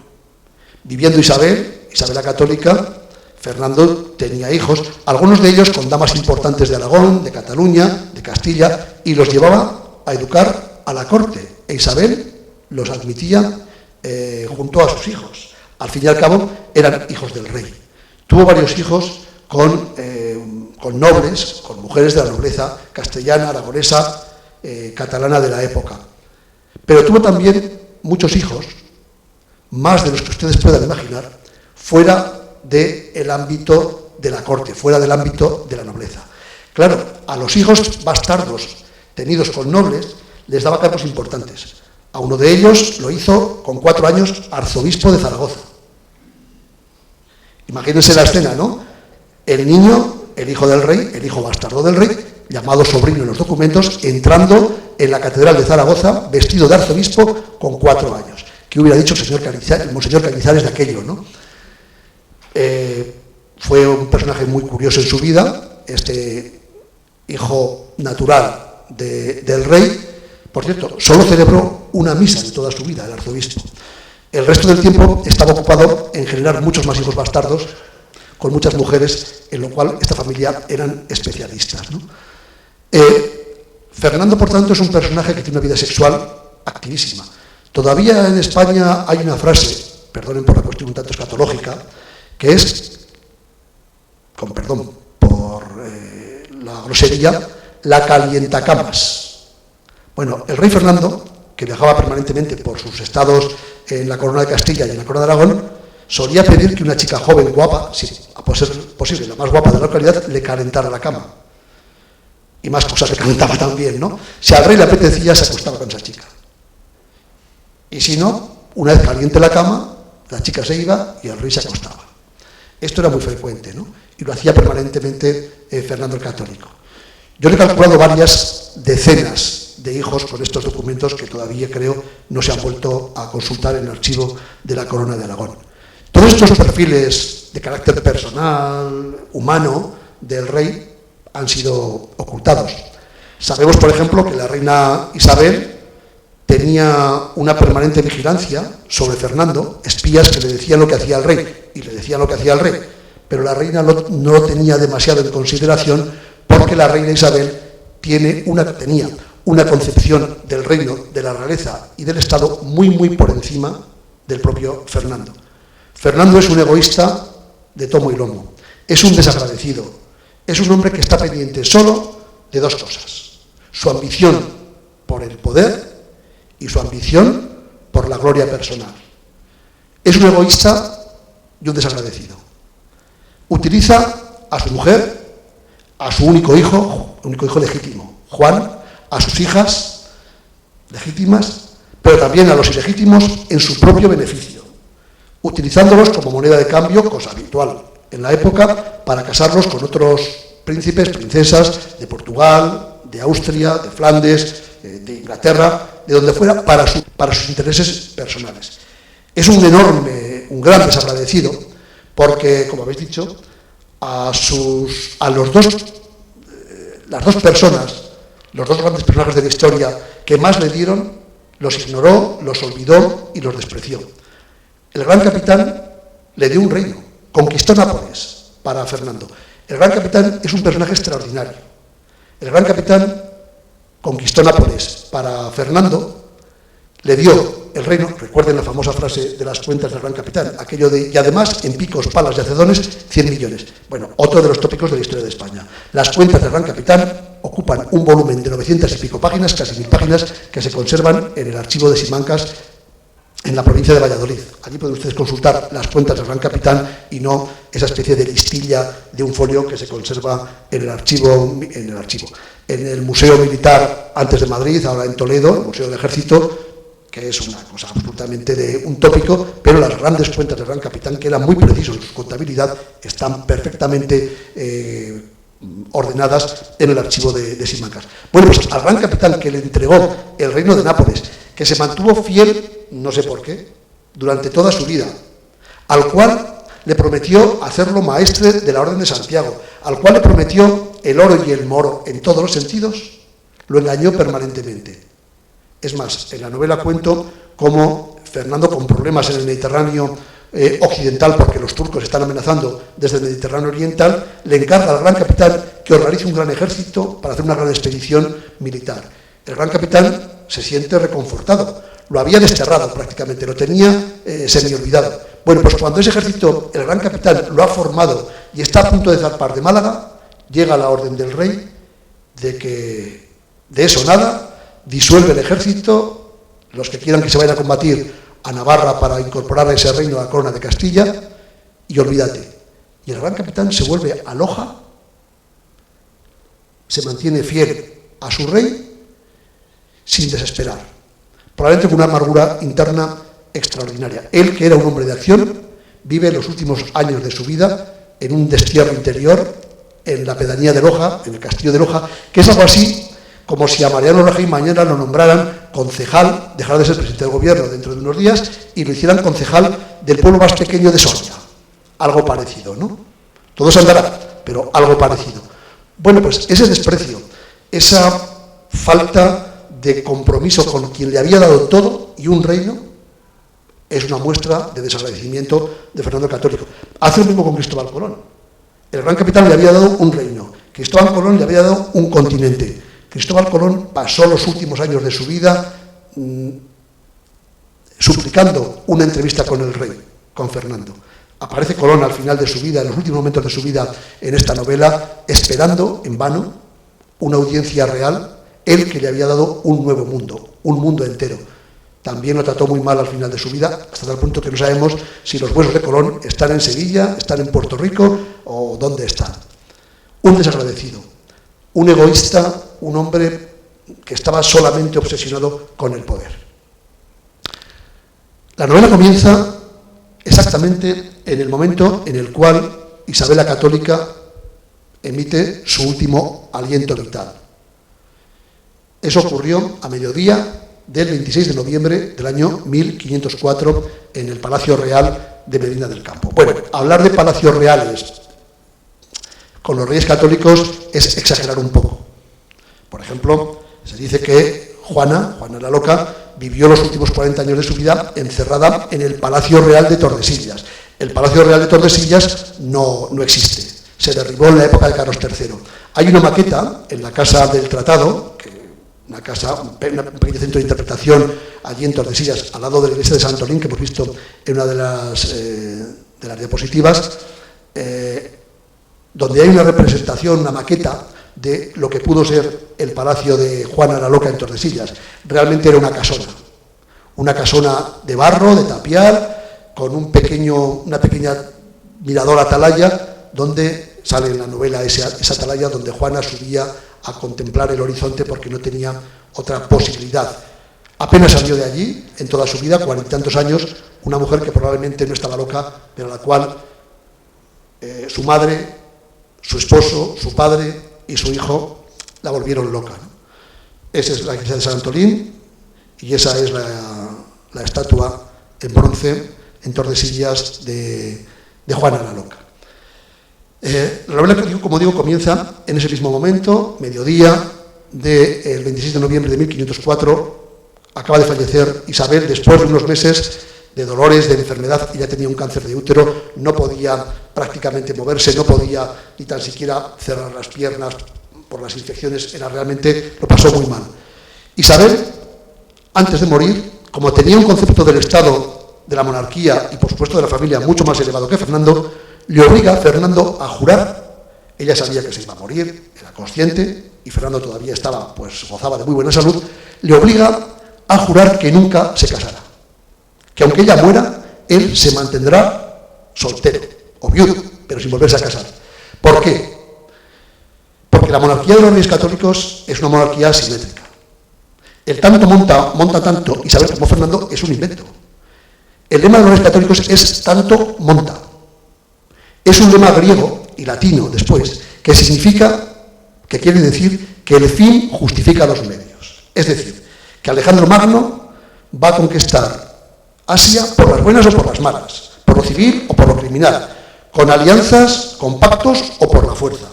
Viviendo Isabel la Católica, Fernando tenía hijos, algunos de ellos con damas importantes de Aragón, de Cataluña, de Castilla, y los llevaba a educar a la corte. E Isabel los admitía junto a sus hijos. Al fin y al cabo, eran hijos del rey. Tuvo varios hijos con nobles, con mujeres de la nobleza castellana, aragonesa, catalana de la época. Pero tuvo también muchos hijos, más de los que ustedes puedan imaginar, fuera del ámbito de la corte, fuera del ámbito de la nobleza. Claro, a los hijos bastardos tenidos con nobles les daba cargos importantes. A uno de ellos lo hizo con 4 años arzobispo de Zaragoza. Imagínense la escena, ¿no? El niño, el hijo del rey, el hijo bastardo del rey, llamado sobrino en los documentos, entrando en la catedral de Zaragoza, vestido de arzobispo, con 4 años. ¿Qué hubiera dicho el monseñor Cañizares de aquello, no? Fue un personaje muy curioso en su vida, este hijo natural del rey. Por cierto, solo celebró una misa en toda su vida, el arzobispo. El resto del tiempo estaba ocupado en generar muchos más hijos bastardos, con muchas mujeres, en lo cual esta familia eran especialistas, ¿no? Fernando, por tanto, es un personaje que tiene una vida sexual activísima. Todavía en España hay una frase, perdonen por la cuestión un tanto escatológica, que es, con perdón por la grosería, la calientacamas. Bueno, el rey Fernando, que viajaba permanentemente por sus estados en la corona de Castilla y en la corona de Aragón, solía pedir que una chica joven, guapa, si a ser posible la más guapa de la localidad, le calentara la cama. Y más cosas le calentaba también, ¿no? Si al rey le apetecía, se acostaba con esa chica. Y si no, una vez caliente la cama, la chica se iba y el rey se acostaba. Esto era muy frecuente, ¿no? Y lo hacía permanentemente Fernando el Católico. Yo le he calculado varias decenas de hijos con estos documentos que todavía creo no se han vuelto a consultar en el archivo de la Corona de Aragón. Todos estos perfiles de carácter personal, humano, del rey han sido ocultados. Sabemos, por ejemplo, que la reina Isabel tenía una permanente vigilancia sobre Fernando, espías que le decían lo que hacía el rey, y le decían lo que hacía el rey, pero la reina no lo tenía demasiado en consideración porque la reina Isabel tenía una concepción del reino, de la realeza y del Estado muy por encima del propio Fernando. Fernando es un egoísta de tomo y lomo, es un desagradecido, es un hombre que está pendiente solo de dos cosas: su ambición por el poder y su ambición por la gloria personal. Es un egoísta y un desagradecido. Utiliza a su mujer, a su único hijo legítimo, Juan, a sus hijas legítimas, pero también a los ilegítimos en su propio beneficio, utilizándolos como moneda de cambio, cosa habitual en la época, para casarlos con otros príncipes, princesas de Portugal, de Austria, de Flandes, de Inglaterra, de donde fuera, para sus intereses personales. Es un gran desagradecido, porque, como habéis dicho, las dos personas, los dos grandes personajes de la historia que más le dieron, los ignoró, los olvidó y los despreció. El gran capitán le dio un reino, conquistó Nápoles para Fernando. El gran capitán es un personaje extraordinario. El gran capitán conquistó Nápoles para Fernando, le dio el reino. Recuerden la famosa frase de las cuentas del gran capitán, aquello de: y además en picos, palas y acedones, 100 millones. Bueno, otro de los tópicos de la historia de España. Las cuentas del gran capitán ocupan un volumen de 900 y pico páginas, casi 1000 páginas, que se conservan en el archivo de Simancas, en la provincia de Valladolid. Allí pueden ustedes consultar las cuentas del gran capitán y no esa especie de listilla de un folio que se conserva en el Museo Militar antes de Madrid, ahora en Toledo, el Museo del Ejército, que es una cosa absolutamente de un tópico, pero las grandes cuentas del gran capitán, que eran muy precisos en su contabilidad, están perfectamente ordenadas en el archivo de Simancas. Bueno, pues al gran capitán que le entregó el reino de Nápoles, que se mantuvo fiel, no sé por qué, durante toda su vida, al cual le prometió hacerlo maestre de la Orden de Santiago, al cual le prometió el oro y el moro en todos los sentidos, lo engañó permanentemente. Es más, en la novela cuento cómo Fernando, con problemas en el Mediterráneo occidental, porque los turcos están amenazando desde el Mediterráneo oriental, le encarga al gran capitán que organice un gran ejército para hacer una gran expedición militar. El gran capitán se siente reconfortado. Lo había desterrado prácticamente, lo tenía semi-olvidado. Bueno, pues cuando ese ejército, el gran capitán, lo ha formado y está a punto de zarpar de Málaga, llega la orden del rey de que de eso nada, disuelve el ejército, los que quieran que se vayan a combatir a Navarra para incorporar a ese reino a la corona de Castilla, y olvídate. Y el gran capitán se vuelve a Loja, se mantiene fiel a su rey sin desesperar, probablemente con una amargura interna extraordinaria. Él, que era un hombre de acción, vive los últimos años de su vida en un destierro interior en la pedanía de Loja, en el castillo de Loja, que es algo así como si a Mariano Rajoy mañana lo nombraran concejal, dejara de ser presidente del gobierno dentro de unos días, y lo hicieran concejal del pueblo más pequeño de Soria. Algo parecido, ¿no? Todo se andará, pero algo parecido. Bueno, pues ese desprecio, esa falta de de compromiso con quien le había dado todo y un reino, es una muestra de desagradecimiento de Fernando el Católico. Hace lo mismo con Cristóbal Colón. El gran capitán le había dado un reino, Cristóbal Colón le había dado un continente. Cristóbal Colón pasó los últimos años de su vida suplicando una entrevista con el rey, con Fernando. Aparece Colón al final de su vida, en los últimos momentos de su vida, en esta novela, esperando en vano una audiencia real, él que le había dado un nuevo mundo, un mundo entero. También lo trató muy mal al final de su vida, hasta tal punto que no sabemos si los huesos de Colón están en Sevilla, están en Puerto Rico o dónde están. Un desagradecido, un egoísta, un hombre que estaba solamente obsesionado con el poder. La novela comienza exactamente en el momento en el cual Isabel la Católica emite su último aliento vital. Eso ocurrió a mediodía del 26 de noviembre del año 1504 en el Palacio Real de Medina del Campo. Bueno, hablar de palacios reales con los reyes católicos es exagerar un poco. Por ejemplo, se dice que Juana la Loca, vivió los últimos 40 años de su vida encerrada en el Palacio Real de Tordesillas. El Palacio Real de Tordesillas no existe, se derribó en la época de Carlos III. Hay una maqueta en la Casa del Tratado, un pequeño centro de interpretación allí en Tordesillas, al lado de la iglesia de Santolín, que hemos visto en una de las diapositivas, donde hay una representación, una maqueta de lo que pudo ser el palacio de Juana la Loca en Tordesillas. Realmente era una casona de barro, de tapial, con una pequeña mirador atalaya, donde sale en la novela esa atalaya donde Juana subía a contemplar el horizonte porque no tenía otra posibilidad. Apenas salió de allí en toda su vida, 40 y tantos años, una mujer que probablemente no estaba loca, pero a la cual su madre, su esposo, su padre y su hijo la volvieron loca, ¿no? Esa es la iglesia de San Antolín y esa es la estatua en bronce en Tordesillas de Juana la Loca. La novela, como digo, comienza en ese mismo momento, mediodía del 26 de noviembre de 1504. Acaba de fallecer Isabel después de unos meses de dolores, de enfermedad. Ella tenía un cáncer de útero, no podía prácticamente moverse, no podía ni tan siquiera cerrar las piernas por las infecciones, lo pasó muy mal. Isabel, antes de morir, como tenía un concepto del Estado, de la monarquía y por supuesto de la familia mucho más elevado que Fernando, le obliga a Fernando a jurar. Ella sabía que se iba a morir, era consciente, y Fernando todavía gozaba de muy buena salud, le obliga a jurar que nunca se casará, que aunque ella muera, él se mantendrá soltero o viudo, pero sin volverse a casar. ¿Por qué? Porque la monarquía de los reyes católicos es una monarquía asimétrica. El tanto monta tanto Isabel como Fernando es un invento. El lema de los reyes católicos es tanto monta. Es un lema griego y latino después, que quiere decir que el fin justifica los medios. Es decir, que Alejandro Magno va a conquistar Asia por las buenas o por las malas, por lo civil o por lo criminal, con alianzas, con pactos o por la fuerza.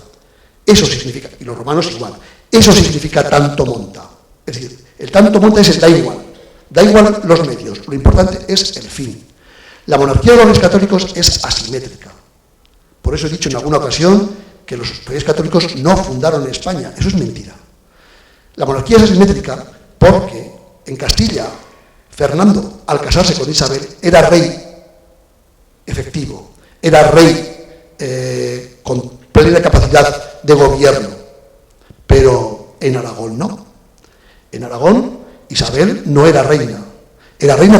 Eso significa, y los romanos igual, eso significa tanto monta. Es decir, el tanto monta es el da igual los medios, lo importante es el fin. La monarquía de los reyes católicos es asimétrica. Por eso he dicho en alguna ocasión que los reyes católicos no fundaron España. Eso es mentira. La monarquía es asimétrica porque en Castilla, Fernando, al casarse con Isabel, era rey efectivo, era rey con plena capacidad de gobierno, pero en Aragón no. En Aragón, Isabel no era reina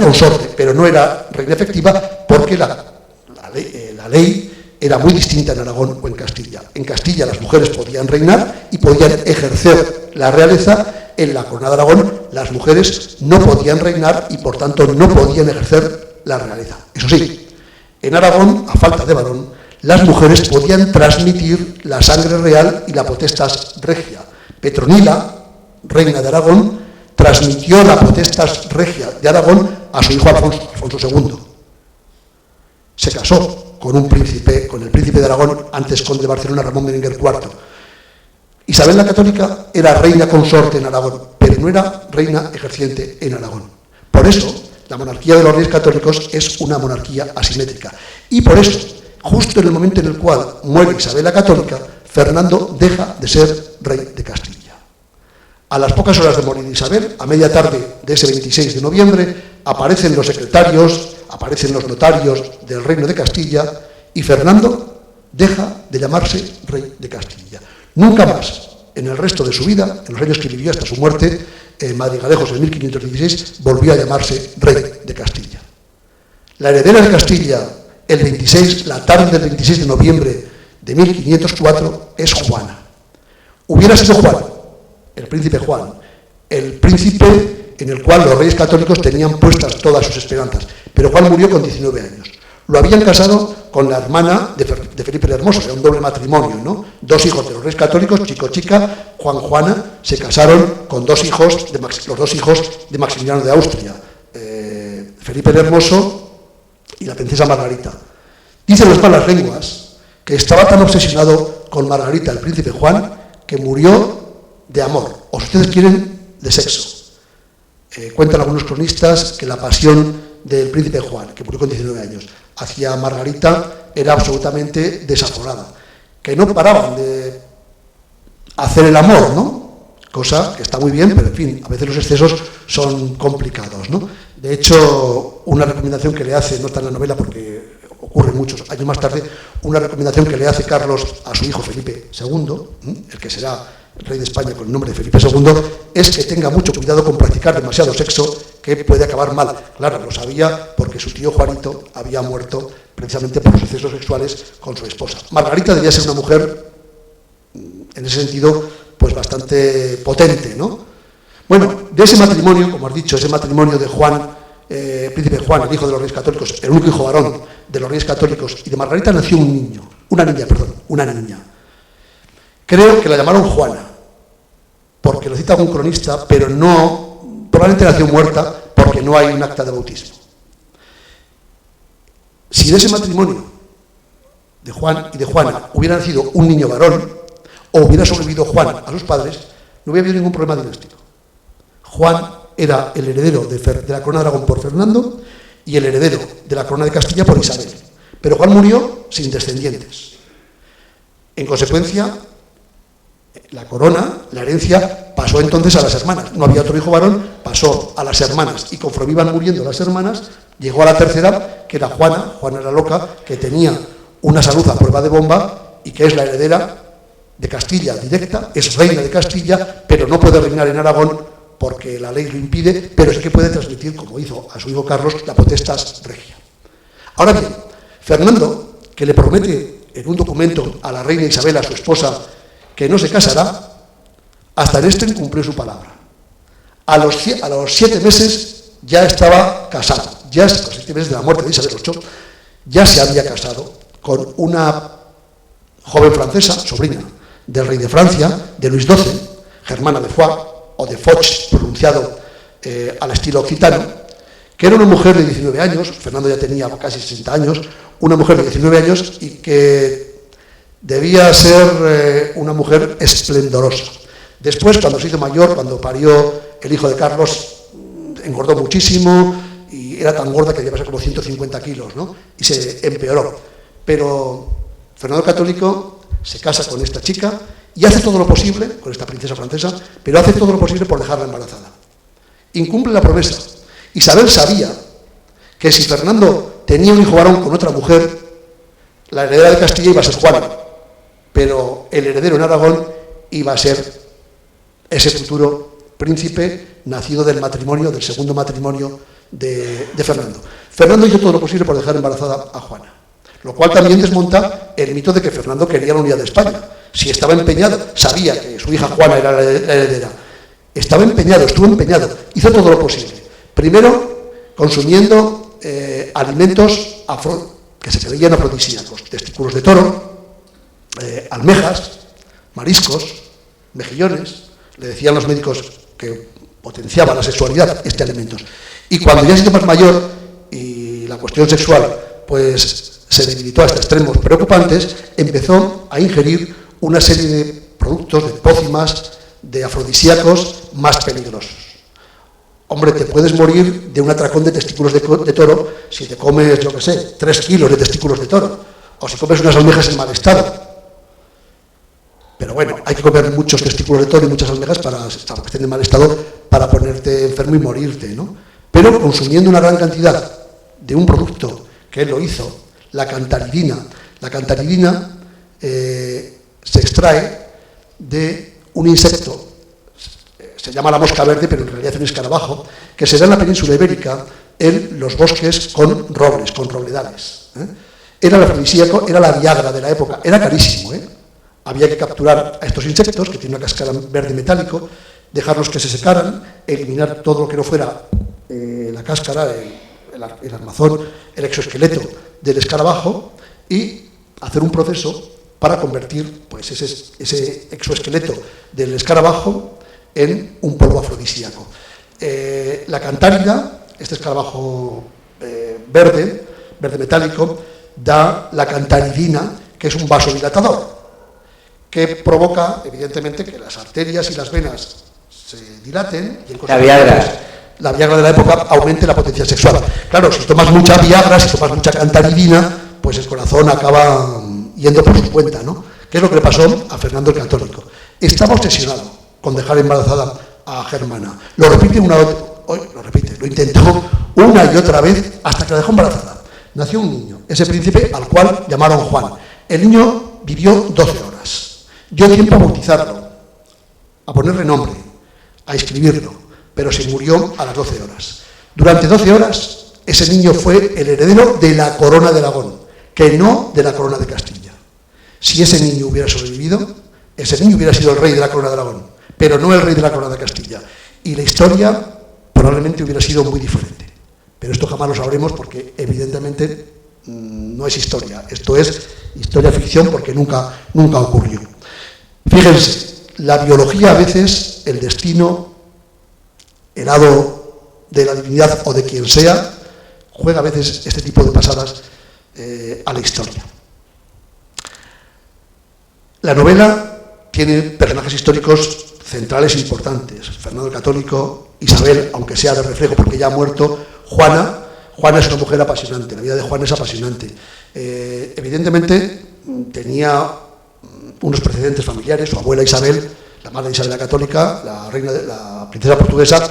consorte, pero no era reina efectiva porque la ley era muy distinta en Aragón o en Castilla. En Castilla las mujeres podían reinar y podían ejercer la realeza. En la corona de Aragón las mujeres no podían reinar y por tanto no podían ejercer la realeza. Eso sí, en Aragón, a falta de varón, las mujeres podían transmitir la sangre real y la potestas regia. Petronila, reina de Aragón, transmitió la potestas regia de Aragón a su hijo Alfonso II. Se casó con el príncipe de Aragón, antes conde de Barcelona, Ramón Berenguer IV. Isabel la Católica era reina consorte en Aragón, pero pero no era reina ejerciente en Aragón. Por eso, la monarquía de los Reyes Católicos es una monarquía asimétrica. Y por eso, justo en el momento en el cual muere Isabel la Católica, Fernando deja de ser rey de Castilla. A las pocas horas de morir Isabel, a media tarde de ese 26 de noviembre, aparecen los secretarios, aparecen los notarios del Reino de Castilla y Fernando deja de llamarse rey de Castilla. Nunca más, en el resto de su vida, en los años que vivió hasta su muerte, en Madrigalejos en 1516, volvió a llamarse rey de Castilla. La heredera de Castilla, la tarde del 26 de noviembre de 1504, es Juana. Hubiera sido Juan, el príncipe Juan, el príncipe en el cual los Reyes Católicos tenían puestas todas sus esperanzas, pero Juan murió con 19 años. Lo habían casado con la hermana de Felipe el Hermoso, era un doble matrimonio, ¿no? Dos hijos de los Reyes Católicos, chico-chica, Juan-Juana, se casaron con los dos hijos de Maximiliano de Austria, Felipe el Hermoso y la princesa Margarita. Dicen las malas lenguas que estaba tan obsesionado con Margarita, el príncipe Juan, que murió de amor, o si ustedes quieren, de sexo. Cuentan algunos cronistas que la pasión del príncipe Juan, que murió con 19 años, hacia Margarita era absolutamente desaforada, que no paraban de hacer el amor, ¿no? Cosa que está muy bien, pero en fin, a veces los excesos son complicados, ¿no? De hecho, una recomendación que le hace, no está en la novela porque ocurre muchos años más tarde, una recomendación que le hace Carlos a su hijo Felipe II, el que será el rey de España con el nombre de Felipe II, es que tenga mucho cuidado con practicar demasiado sexo, que puede acabar mal. Claro, lo sabía porque su tío Juanito había muerto precisamente por los excesos sexuales con su esposa. Margarita debía ser una mujer, en ese sentido, pues bastante potente, ¿no? Bueno, de ese matrimonio, como has dicho, ese matrimonio de Juan, príncipe Juan, el hijo de los Reyes Católicos, el único hijo varón de los Reyes Católicos, y de Margarita nació una niña. Creo que la llamaron Juana, porque lo cita algún cronista, pero no, probablemente nació muerta porque no hay un acta de bautismo. Si de ese matrimonio de Juan y de Juana hubiera nacido un niño varón, o hubiera sobrevivido Juan a sus padres, no hubiera habido ningún problema dinástico. Juan era el heredero de la corona de Aragón por Fernando y el heredero de la corona de Castilla por Isabel. Pero Juan murió sin descendientes. En consecuencia, la corona, la herencia, pasó entonces a las hermanas. No había otro hijo varón, pasó a las hermanas. Y conforme iban muriendo las hermanas, llegó a la tercera, que era Juana. Juana era loca, que tenía una salud a prueba de bomba y que es la heredera de Castilla directa, es reina de Castilla, pero no puede reinar en Aragón porque la ley lo impide, pero sí que puede transmitir, como hizo a su hijo Carlos, la potestas regia. Ahora bien, Fernando, que le promete en un documento a la reina Isabel, a su esposa, que no se casará, hasta en esto incumplió su palabra. A los 7 meses ya estaba casado, a los 7 meses de la muerte de Isabel VIII, ya se había casado con una joven francesa, sobrina del rey de Francia, de Luis XII, Germana de Foix, o de Foch, pronunciado al estilo occitano, que era una mujer de 19 años, Fernando ya tenía casi 60 años, una mujer de 19 años y que debía ser una mujer esplendorosa. Después, cuando se hizo mayor, cuando parió el hijo de Carlos, engordó muchísimo y era tan gorda que debía ser como 150 kilos, ¿no? Y se empeoró. Pero Fernando el Católico se casa con esta chica y hace todo lo posible, con esta princesa francesa, pero hace todo lo posible por dejarla embarazada. Incumple la promesa. Isabel sabía que si Fernando tenía un hijo varón con otra mujer, la heredera de Castilla iba a ser Juana, pero el heredero en Aragón iba a ser ese futuro príncipe nacido del segundo matrimonio de Fernando. Fernando hizo todo lo posible por dejar embarazada a Juana, lo cual también desmonta el mito de que Fernando quería la unidad de España. Si estaba empeñado, sabía que su hija Juana era la heredera, estuvo empeñado, hizo todo lo posible. Primero, consumiendo alimentos que se creían afrodisíacos, testículos de toro, almejas, mariscos, mejillones. Le decían los médicos que potenciaba la sexualidad este alimento. Y cuando ya se hizo más mayor y la cuestión sexual pues se debilitó hasta extremos preocupantes, empezó a ingerir una serie de productos, de pócimas, de afrodisíacos más peligrosos. Hombre, te puedes morir de un atracón de testículos de toro si te comes, yo qué sé, 3 kilos de testículos de toro, o si comes unas almejas en mal estado. Pero bueno, hay que comer muchos testículos de toro y muchas almejas para que estén en mal estado para ponerte enfermo y morirte, ¿no? Pero consumiendo una gran cantidad de un producto que él lo hizo, la cantaridina. La cantaridina se extrae de un insecto, se llama la mosca verde, pero en realidad es un escarabajo, que se da en la península ibérica en los bosques con robles, con robledales. Era el afrodisíaco, era la Viagra de la época, era carísimo, Había que capturar a estos insectos, que tienen una cáscara verde metálico, dejarlos que se secaran, eliminar todo lo que no fuera la cáscara, el armazón, el exoesqueleto del escarabajo y hacer un proceso para convertir pues, ese exoesqueleto del escarabajo en un polvo afrodisíaco. La cantárida, este escarabajo verde metálico, da la cantaridina, que es un vasodilatador, que provoca, evidentemente, que las arterias y las venas se dilaten y en la Viagra de la época aumente la potencia sexual. Claro, si tomas mucha Viagra, si tomas mucha cantaridina, pues el corazón acaba yendo por su cuenta, ¿no? ¿Qué es lo que le pasó a Fernando el Católico? Estaba obsesionado con dejar embarazada a Germana. Lo intentó una y otra vez hasta que la dejó embarazada. Nació un niño, ese príncipe al cual llamaron Juan. El niño vivió 12 horas. Dio tiempo a bautizarlo, a ponerle nombre, a inscribirlo, pero se murió a las 12 horas. Durante 12 horas, ese niño fue el heredero de la corona de Aragón, que no de la corona de Castilla. Si ese niño hubiera sobrevivido, ese niño hubiera sido el rey de la corona de Aragón, pero no el rey de la corona de Castilla. Y la historia probablemente hubiera sido muy diferente. Pero esto jamás lo sabremos porque, evidentemente, no es historia. Esto es historia ficción porque nunca ocurrió. Fíjense, la biología a veces, el destino, el hado de la divinidad o de quien sea, juega a veces este tipo de pasadas a la historia. La novela tiene personajes históricos centrales importantes. Fernando el Católico, Isabel, aunque sea de reflejo porque ya ha muerto, Juana es una mujer apasionante, la vida de Juana es apasionante. Evidentemente tenía unos precedentes familiares, su abuela Isabel, la madre de Isabel la Católica, la princesa portuguesa,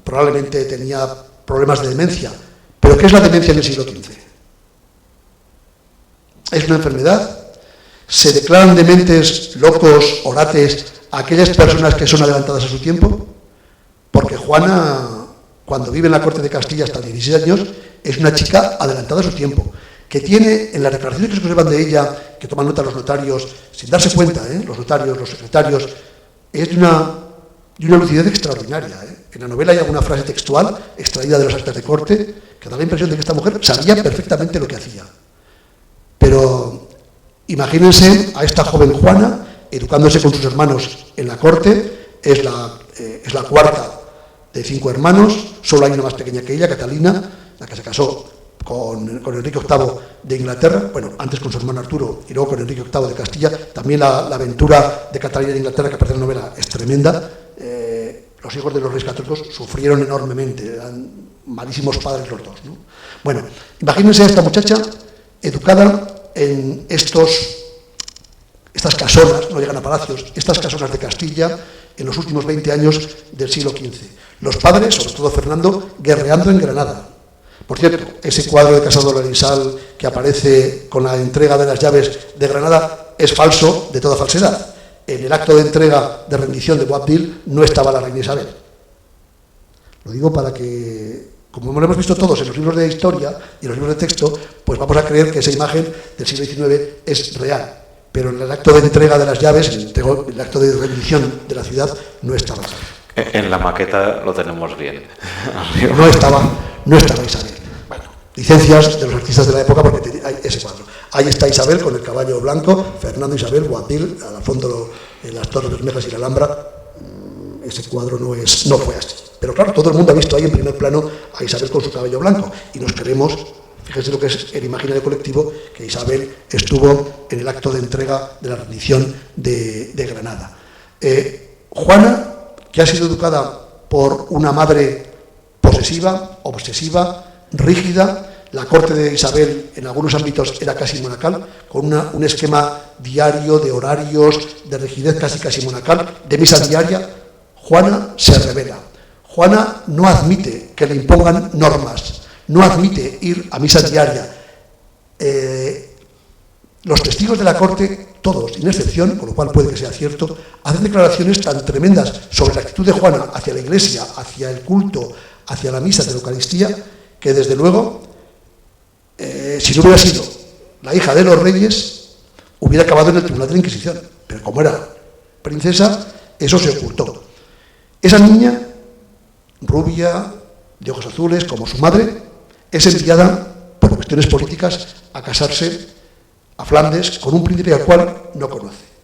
probablemente tenía problemas de demencia. ¿Pero qué es la demencia en el siglo XV? Es una enfermedad. ¿Se declaran dementes, locos, orates a aquellas personas que son adelantadas a su tiempo? Porque Juana, cuando vive en la corte de Castilla hasta 16 años, es una chica adelantada a su tiempo, que tiene, en las declaraciones que se conservan de ella, que toman nota los notarios, sin darse cuenta, los notarios, los secretarios, es de una lucidez extraordinaria. En la novela hay alguna frase textual extraída de los actas de corte que da la impresión de que esta mujer sabía perfectamente lo que hacía. Pero imagínense a esta joven Juana educándose con sus hermanos en la corte, es la cuarta de 5 hermanos, solo hay una más pequeña que ella, Catalina, la que se casó con Enrique VIII de Inglaterra, bueno, antes con su hermano Arturo y luego con Enrique VIII de Castilla. También la aventura de Catalina de Inglaterra, que aparece en la novela, es tremenda. Los hijos de los reyes católicos sufrieron enormemente, eran malísimos padres los dos, ¿no? Bueno, imagínense a esta muchacha educada en estas casonas, no llegan a palacios, estas casonas de Castilla en los últimos 20 años del siglo XV. Los padres, sobre todo Fernando, guerreando en Granada. Por cierto, ese cuadro de Casado Larisal que aparece con la entrega de las llaves de Granada es falso, de toda falsedad. En el acto de entrega de rendición de Boabdil no estaba la reina Isabel. Lo digo para que, como lo hemos visto todos en los libros de historia y en los libros de texto, pues vamos a creer que esa imagen del siglo XIX es real. Pero en el acto de entrega de las llaves, en el acto de rendición de la ciudad, no estaba Isabel. En la maqueta lo tenemos bien. No estaba Isabel. Bueno, licencias de los artistas de la época porque hay ese cuadro. Ahí está Isabel con el caballo blanco, Fernando Isabel, Boabdil, al fondo las Torres Bermejas y la Alhambra. Ese cuadro no fue así. Pero claro, todo el mundo ha visto ahí en primer plano a Isabel con su caballo blanco y nos creemos, fíjense lo que es el imaginario colectivo, que Isabel estuvo en el acto de entrega de la rendición de Granada. Juana que ha sido educada por una madre posesiva, obsesiva, rígida. La corte de Isabel en algunos ámbitos era casi monacal, con un esquema diario de horarios, de rigidez casi monacal, de misa diaria. Juana se rebela. Juana no admite que le impongan normas, no admite ir a misa diaria. Los testigos de la corte, todos, sin excepción, con lo cual puede que sea cierto, hacen declaraciones tan tremendas sobre la actitud de Juana hacia la Iglesia, hacia el culto, hacia la misa de la Eucaristía, que desde luego, si no hubiera sido la hija de los reyes, hubiera acabado en el Tribunal de la Inquisición. Pero como era princesa, eso se ocultó. Esa niña, rubia, de ojos azules, como su madre, es enviada, por cuestiones políticas, a casarse a Flandes con un príncipe al cual no conoce.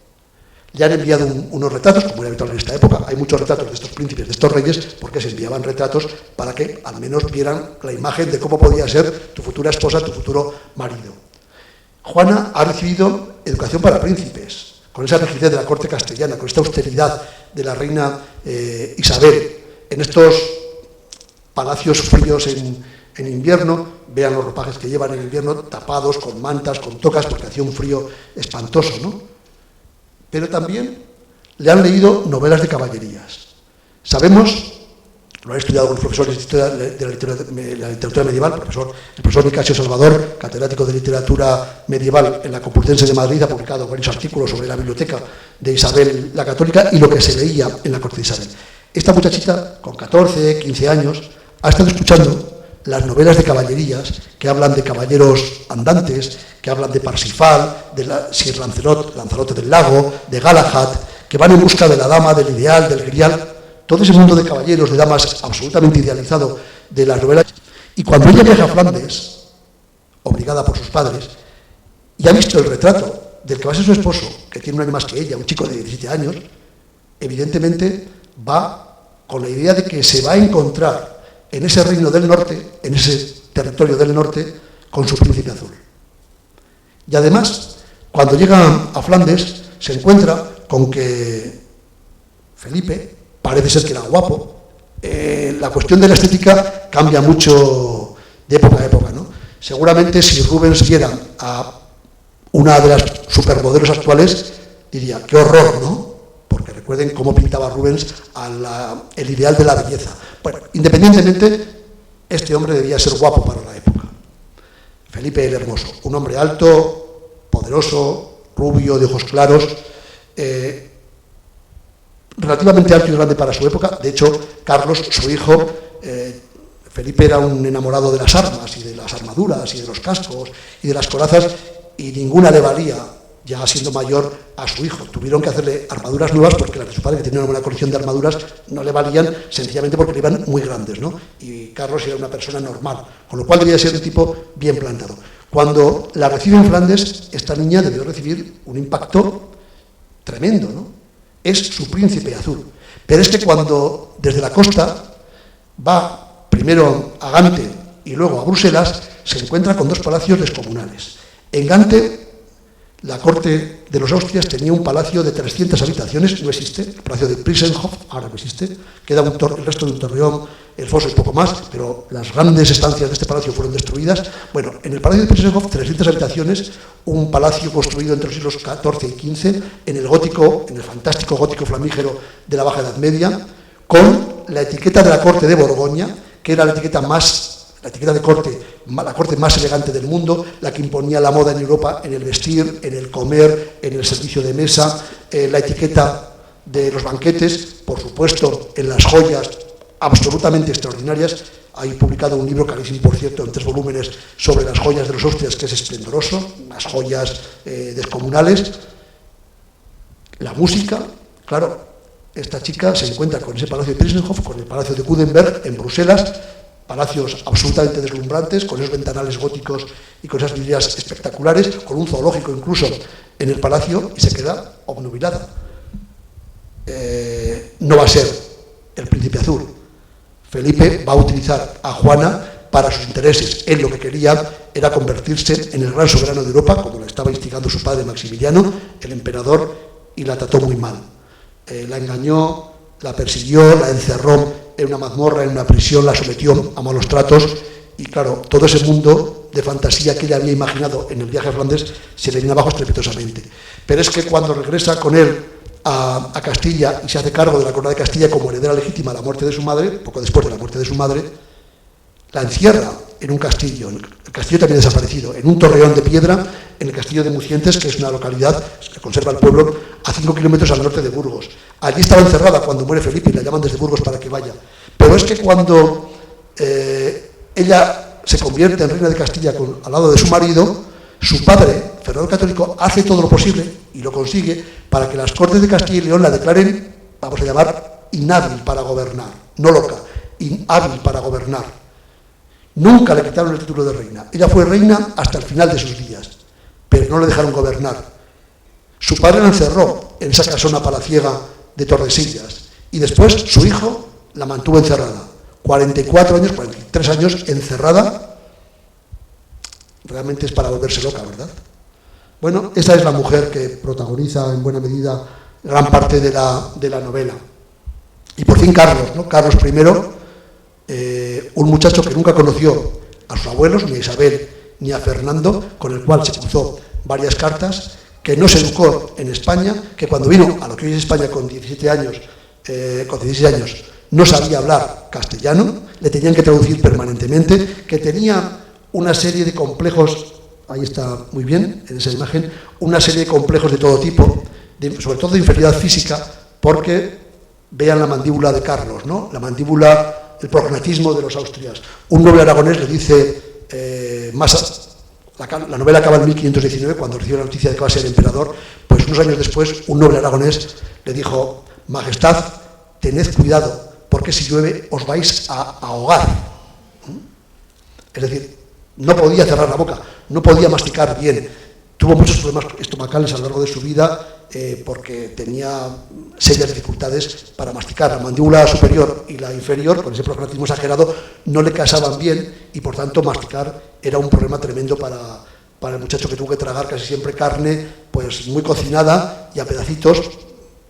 Le han enviado unos retratos, como era habitual en esta época. Hay muchos retratos de estos príncipes, de estos reyes, porque se enviaban retratos para que al menos vieran la imagen de cómo podía ser tu futura esposa, tu futuro marido. Juana ha recibido educación para príncipes, con esa rigidez de la corte castellana, con esta austeridad de la reina Isabel, en estos palacios fríos en invierno. Vean los ropajes que llevan en invierno, tapados, con mantas, con tocas, porque hacía un frío espantoso, ¿no? Pero también le han leído novelas de caballerías. Sabemos, lo han estudiado algunos profesores de la literatura medieval, el profesor Nicasio Salvador, catedrático de literatura medieval en la Complutense de Madrid, ha publicado varios artículos sobre la biblioteca de Isabel la Católica y lo que se leía en la corte de Isabel. Esta muchachita, con 14, 15 años, ha estado escuchando las novelas de caballerías que hablan de caballeros andantes, que hablan de Parsifal, de Sir Lancelot, Lanzarote del Lago, de Galahad, que van en busca de la dama, del ideal, del grial, todo ese mundo de caballeros, de damas absolutamente idealizado de las novelas. Y cuando ella viaja a Flandes, obligada por sus padres, y ha visto el retrato del que va a ser su esposo, que tiene un año más que ella, un chico de 17 años, evidentemente va con la idea de que se va a encontrar en ese reino del norte, en ese territorio del norte, con su príncipe azul. Y además, cuando llega a Flandes, se encuentra con que Felipe parece ser que era guapo. La cuestión de la estética cambia mucho de época a época, ¿no? Seguramente si Rubens viera a una de las supermodelos actuales, diría, qué horror, ¿no? Porque recuerden cómo pintaba Rubens el ideal de la belleza. Bueno, independientemente, este hombre debía ser guapo para la época. Felipe el Hermoso, un hombre alto, poderoso, rubio, de ojos claros, relativamente alto y grande para su época. De hecho, Carlos, su hijo, Felipe era un enamorado de las armas y de las armaduras y de los cascos y de las corazas, y ninguna le valía, ya siendo mayor, a su hijo. Tuvieron que hacerle armaduras nuevas porque las de su padre, que tenía una buena colección de armaduras, no le valían, sencillamente porque le iban muy grandes, ¿no? Y Carlos era una persona normal, con lo cual debía ser un tipo bien plantado. Cuando la recibe en Flandes, esta niña debió recibir un impacto tremendo, ¿no? Es su príncipe azul. Pero es que cuando desde la costa va primero a Gante y luego a Bruselas, se encuentra con dos palacios descomunales. En Gante, la corte de los Austrias tenía un palacio de 300 habitaciones, no existe, el palacio de Prinsenhof ahora no existe, queda el resto de un torreón, el foso y poco más, pero las grandes estancias de este palacio fueron destruidas. Bueno, en el palacio de Prinsenhof, 300 habitaciones, un palacio construido entre los siglos XIV y XV, en el fantástico gótico flamígero de la Baja Edad Media, con la etiqueta de la corte de Borgoña, que era la etiqueta de corte, la corte más elegante del mundo, la que imponía la moda en Europa en el vestir, en el comer, en el servicio de mesa, la etiqueta de los banquetes, por supuesto, en las joyas absolutamente extraordinarias. Hay publicado un libro carísimo, por cierto, en 3 volúmenes, sobre las joyas de los Austrias, que es esplendoroso, unas joyas descomunales. La música, claro, esta chica se encuentra con ese palacio de Prinsenhof, con el palacio de Kudenberg en Bruselas, palacios absolutamente deslumbrantes, con esos ventanales góticos y con esas vidrieras espectaculares, con un zoológico incluso en el palacio, y se queda obnubilada. No va a ser el príncipe azul. Felipe va a utilizar a Juana para sus intereses. Él lo que quería era convertirse en el gran soberano de Europa, como le estaba instigando su padre Maximiliano, el emperador, y la trató muy mal. La engañó, la persiguió, la encerró en una mazmorra, en una prisión, la sometió a malos tratos y claro, todo ese mundo de fantasía que ella había imaginado en el viaje a Flandes se le viene abajo estrepitosamente. Pero es que cuando regresa con él a Castilla y se hace cargo de la corona de Castilla como heredera legítima a la muerte de su madre, poco después de la muerte de su madre, la encierra en un castillo, el castillo también desaparecido, en un torreón de piedra en el castillo de Mucientes, que es una localidad que conserva el pueblo a 5 kilómetros al norte de Burgos. Allí estaba encerrada cuando muere Felipe y la llaman desde Burgos para que vaya. Pero es que cuando ella se convierte en reina de Castilla al lado de su marido, su padre, Fernando el Católico, hace todo lo posible, y lo consigue, para que las Cortes de Castilla y León la declaren, vamos a llamar, inhábil para gobernar, no loca, inhábil para gobernar. Nunca le quitaron el título de reina. Ella fue reina hasta el final de sus días, pero no le dejaron gobernar. Su padre la encerró en esa casona palaciega de Tordesillas, y después su hijo la mantuvo encerrada. 44 años, 43 años encerrada. Realmente es para volverse loca, ¿verdad? Bueno, esa es la mujer que protagoniza en buena medida gran parte de la novela. Y por fin Carlos, ¿no? Carlos I, un muchacho que nunca conoció a sus abuelos, ni a Isabel, ni a Fernando, con el cual se cruzó varias cartas, que no se educó en España, que cuando vino a lo que hoy es España con 16 años, no sabía hablar castellano, le tenían que traducir permanentemente, que tenía una serie de complejos, ahí está muy bien, en esa imagen, una serie de complejos de todo tipo, sobre todo de inferioridad física, porque vean la mandíbula de Carlos, ¿no? La mandíbula, el prognatismo de los Austrias. Un noble aragonés le dice, la novela acaba en 1519, cuando recibe la noticia de que va a ser emperador, pues unos años después, un noble aragonés le dijo, Majestad, tened cuidado, porque si llueve os vais a ahogar. Es decir, no podía cerrar la boca, no podía masticar bien, tuvo muchos problemas estomacales a lo largo de su vida porque tenía serias dificultades para masticar. La mandíbula superior y la inferior, con ese prognatismo exagerado, no le casaban bien y por tanto masticar era un problema tremendo para el muchacho, que tuvo que tragar casi siempre carne pues muy cocinada y a pedacitos,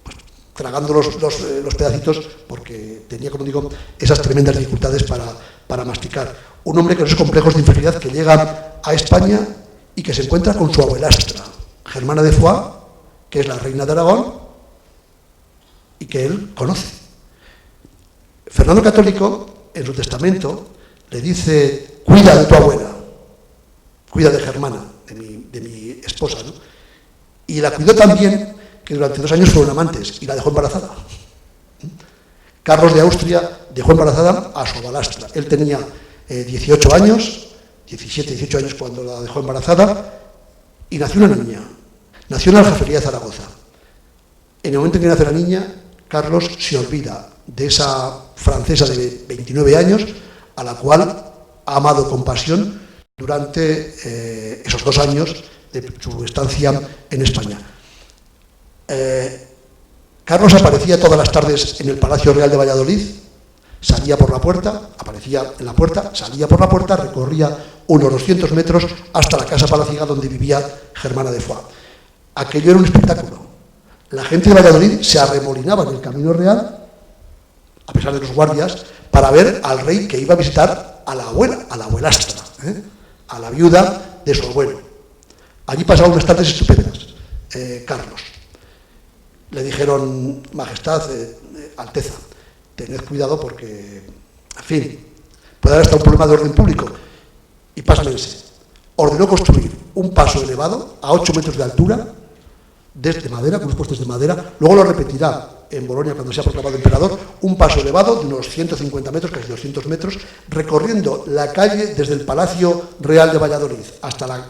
pues, tragando los pedacitos porque tenía, como digo, esas tremendas dificultades para masticar. Un hombre con esos complejos de inferioridad que llega a España y que se encuentra con su abuelastra, Germana de Foix, que es la reina de Aragón, y que él conoce. Fernando Católico, en su testamento, le dice, cuida de tu abuela, cuida de Germana, de mi esposa, ¿no? Y la cuidó tan bien que durante 2 años fueron amantes y la dejó embarazada. Carlos de Austria dejó embarazada a su abuelastra. Él tenía 18 años, 17, 18 años cuando la dejó embarazada, y nació una niña. Nació en la Aljafería de Zaragoza. En el momento en que nace la niña, Carlos se olvida de esa francesa de 29 años, a la cual ha amado con pasión durante esos 2 años de su estancia en España. Carlos aparecía todas las tardes en el Palacio Real de Valladolid, salía por la puerta, aparecía en la puerta, salía por la puerta, recorría unos 200 metros hasta la casa palaciega donde vivía Germana de Foix. Aquello era un espectáculo. La gente de Valladolid se arremolinaba en el Camino Real, a pesar de los guardias, para ver al rey que iba a visitar a la abuela, a la abuelastra, a la viuda de su abuelo. Allí pasaba unas tardes estupendas, Carlos. Le dijeron, Majestad, Alteza, tened cuidado porque, en fin, puede haber hasta un problema de orden público. Y pásense. Ordenó construir un paso elevado a 8 metros de altura, desde madera, con unos postes de madera. Luego lo repetirá en Bolonia cuando sea proclamado emperador, un paso elevado de unos 150 metros, casi 200 metros, recorriendo la calle desde el Palacio Real de Valladolid hasta la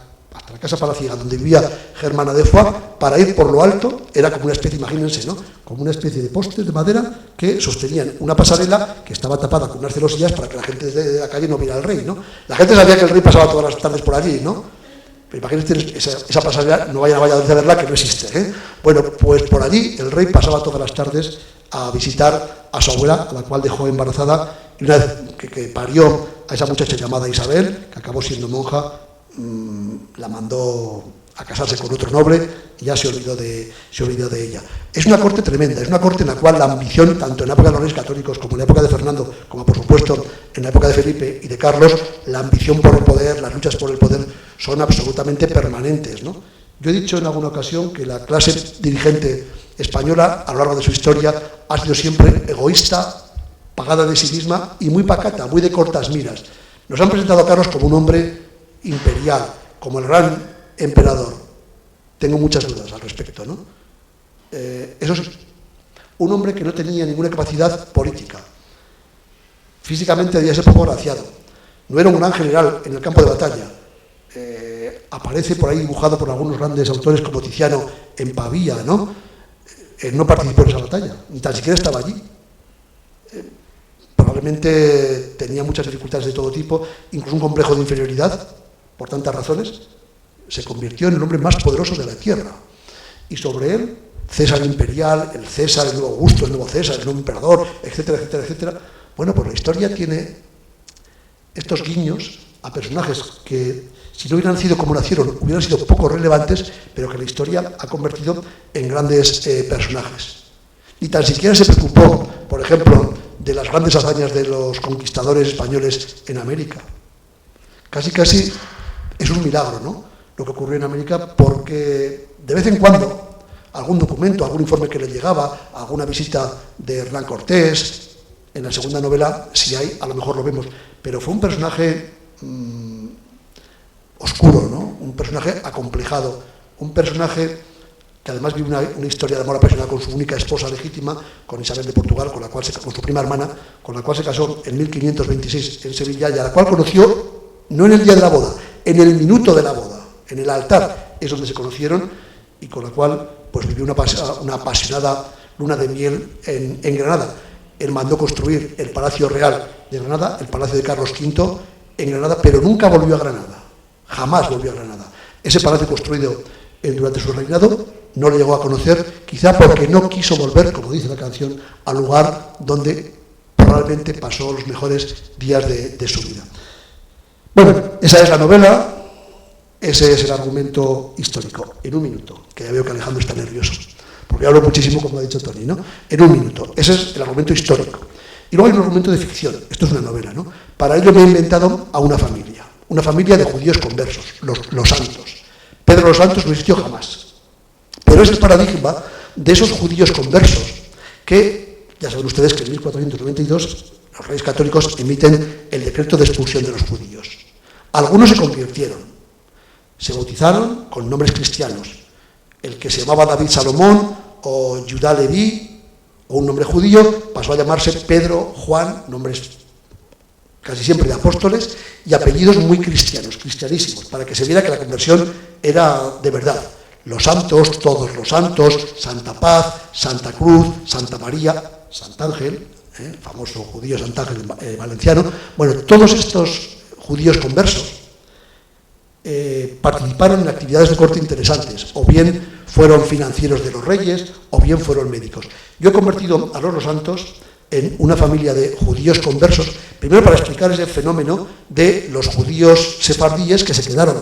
casa palaciega donde vivía Germana de Foix, para ir por lo alto. Era como una especie, imagínense, ¿no? Como una especie de postes de madera que sostenían una pasarela que estaba tapada con unas celosillas para que la gente de la calle no viera al rey, ¿no? La gente sabía que el rey pasaba todas las tardes por allí, ¿no? Pero imagínense esa pasarela, no vayan a Valladolid a verla, que no existe, ¿eh? Bueno, pues por allí el rey pasaba todas las tardes a visitar a su abuela, a la cual dejó embarazada, y una vez que parió a esa muchacha llamada Isabel, que acabó siendo monja, la mandó a casarse con otro noble y ya se olvidó de ella. Es una corte tremenda, es una corte en la cual la ambición, tanto en la época de los reyes católicos como en la época de Fernando, como por supuesto en la época de Felipe y de Carlos, la ambición por el poder, las luchas por el poder son absolutamente permanentes, ¿no? Yo he dicho en alguna ocasión que la clase dirigente española a lo largo de su historia ha sido siempre egoísta, pagada de sí misma y muy pacata, muy de cortas miras. Nos han presentado a Carlos como un hombre imperial, como el gran emperador. Tengo muchas dudas al respecto, ¿no? Eso es un hombre que no tenía ninguna capacidad política. Físicamente debía ser poco agraciado. No era un gran general en el campo de batalla. Aparece por ahí dibujado por algunos grandes autores como Tiziano en Pavía, ¿no? Él no participó en esa batalla, ni tan siquiera estaba allí. Probablemente tenía muchas dificultades de todo tipo, incluso un complejo de inferioridad, por tantas razones. Se convirtió en el hombre más poderoso de la tierra. Y sobre él, César imperial, el César, el nuevo Augusto, el nuevo César, el nuevo emperador, etcétera, etcétera, etcétera. Bueno, pues la historia tiene estos guiños a personajes que, si no hubieran sido como nacieron, hubieran sido poco relevantes, pero que la historia ha convertido en grandes personajes. Ni tan siquiera se preocupó, por ejemplo, de las grandes hazañas de los conquistadores españoles en América. Casi es un milagro, ¿no?, lo que ocurrió en América, porque de vez en cuando algún documento, algún informe que le llegaba, alguna visita de Hernán Cortés, en la segunda novela, si hay, a lo mejor lo vemos, pero fue un personaje oscuro, ¿no?, un personaje acomplejado, un personaje que además vive una historia de amor apasionado con su única esposa legítima, con Isabel de Portugal, con su prima hermana, con la cual se casó en 1526 en Sevilla, y a la cual conoció no en el día de la boda, en el minuto de la boda, en el altar es donde se conocieron, y con la cual pues vivió una apasionada luna de miel en Granada. Él mandó construir el Palacio Real de Granada, el Palacio de Carlos V en Granada, pero nunca volvió a Granada, jamás volvió a Granada. Ese palacio construido durante su reinado no le llegó a conocer, quizá porque no quiso volver, como dice la canción, al lugar donde probablemente pasó los mejores días de su vida. Bueno, esa es la novela, ese es el argumento histórico. En un minuto, que ya veo que Alejandro está nervioso, porque hablo muchísimo, como ha dicho Tony, ¿no? En un minuto, ese es el argumento histórico. Y luego hay un argumento de ficción, esto es una novela, ¿no? Para ello me he inventado a una familia de judíos conversos, los Santos. Pedro los Santos no existió jamás. Pero es el paradigma de esos judíos conversos que, ya saben ustedes que en 1492 los reyes católicos emiten el decreto de expulsión de los judíos. Algunos se convirtieron, se bautizaron con nombres cristianos. El que se llamaba David Salomón o Judá Leví, o un nombre judío, pasó a llamarse Pedro, Juan, nombres casi siempre de apóstoles, y apellidos muy cristianos, cristianísimos, para que se viera que la conversión era de verdad. Los santos, todos los santos, Santa Paz, Santa Cruz, Santa María, Sant'Ángel, famoso judío Sant'Ángel valenciano. Bueno, todos estos judíos conversos participaron en actividades de corte interesantes, o bien fueron financieros de los reyes, o bien fueron médicos. Yo he convertido a los santos en una familia de judíos conversos, primero para explicar ese fenómeno de los judíos sefardíes que se quedaron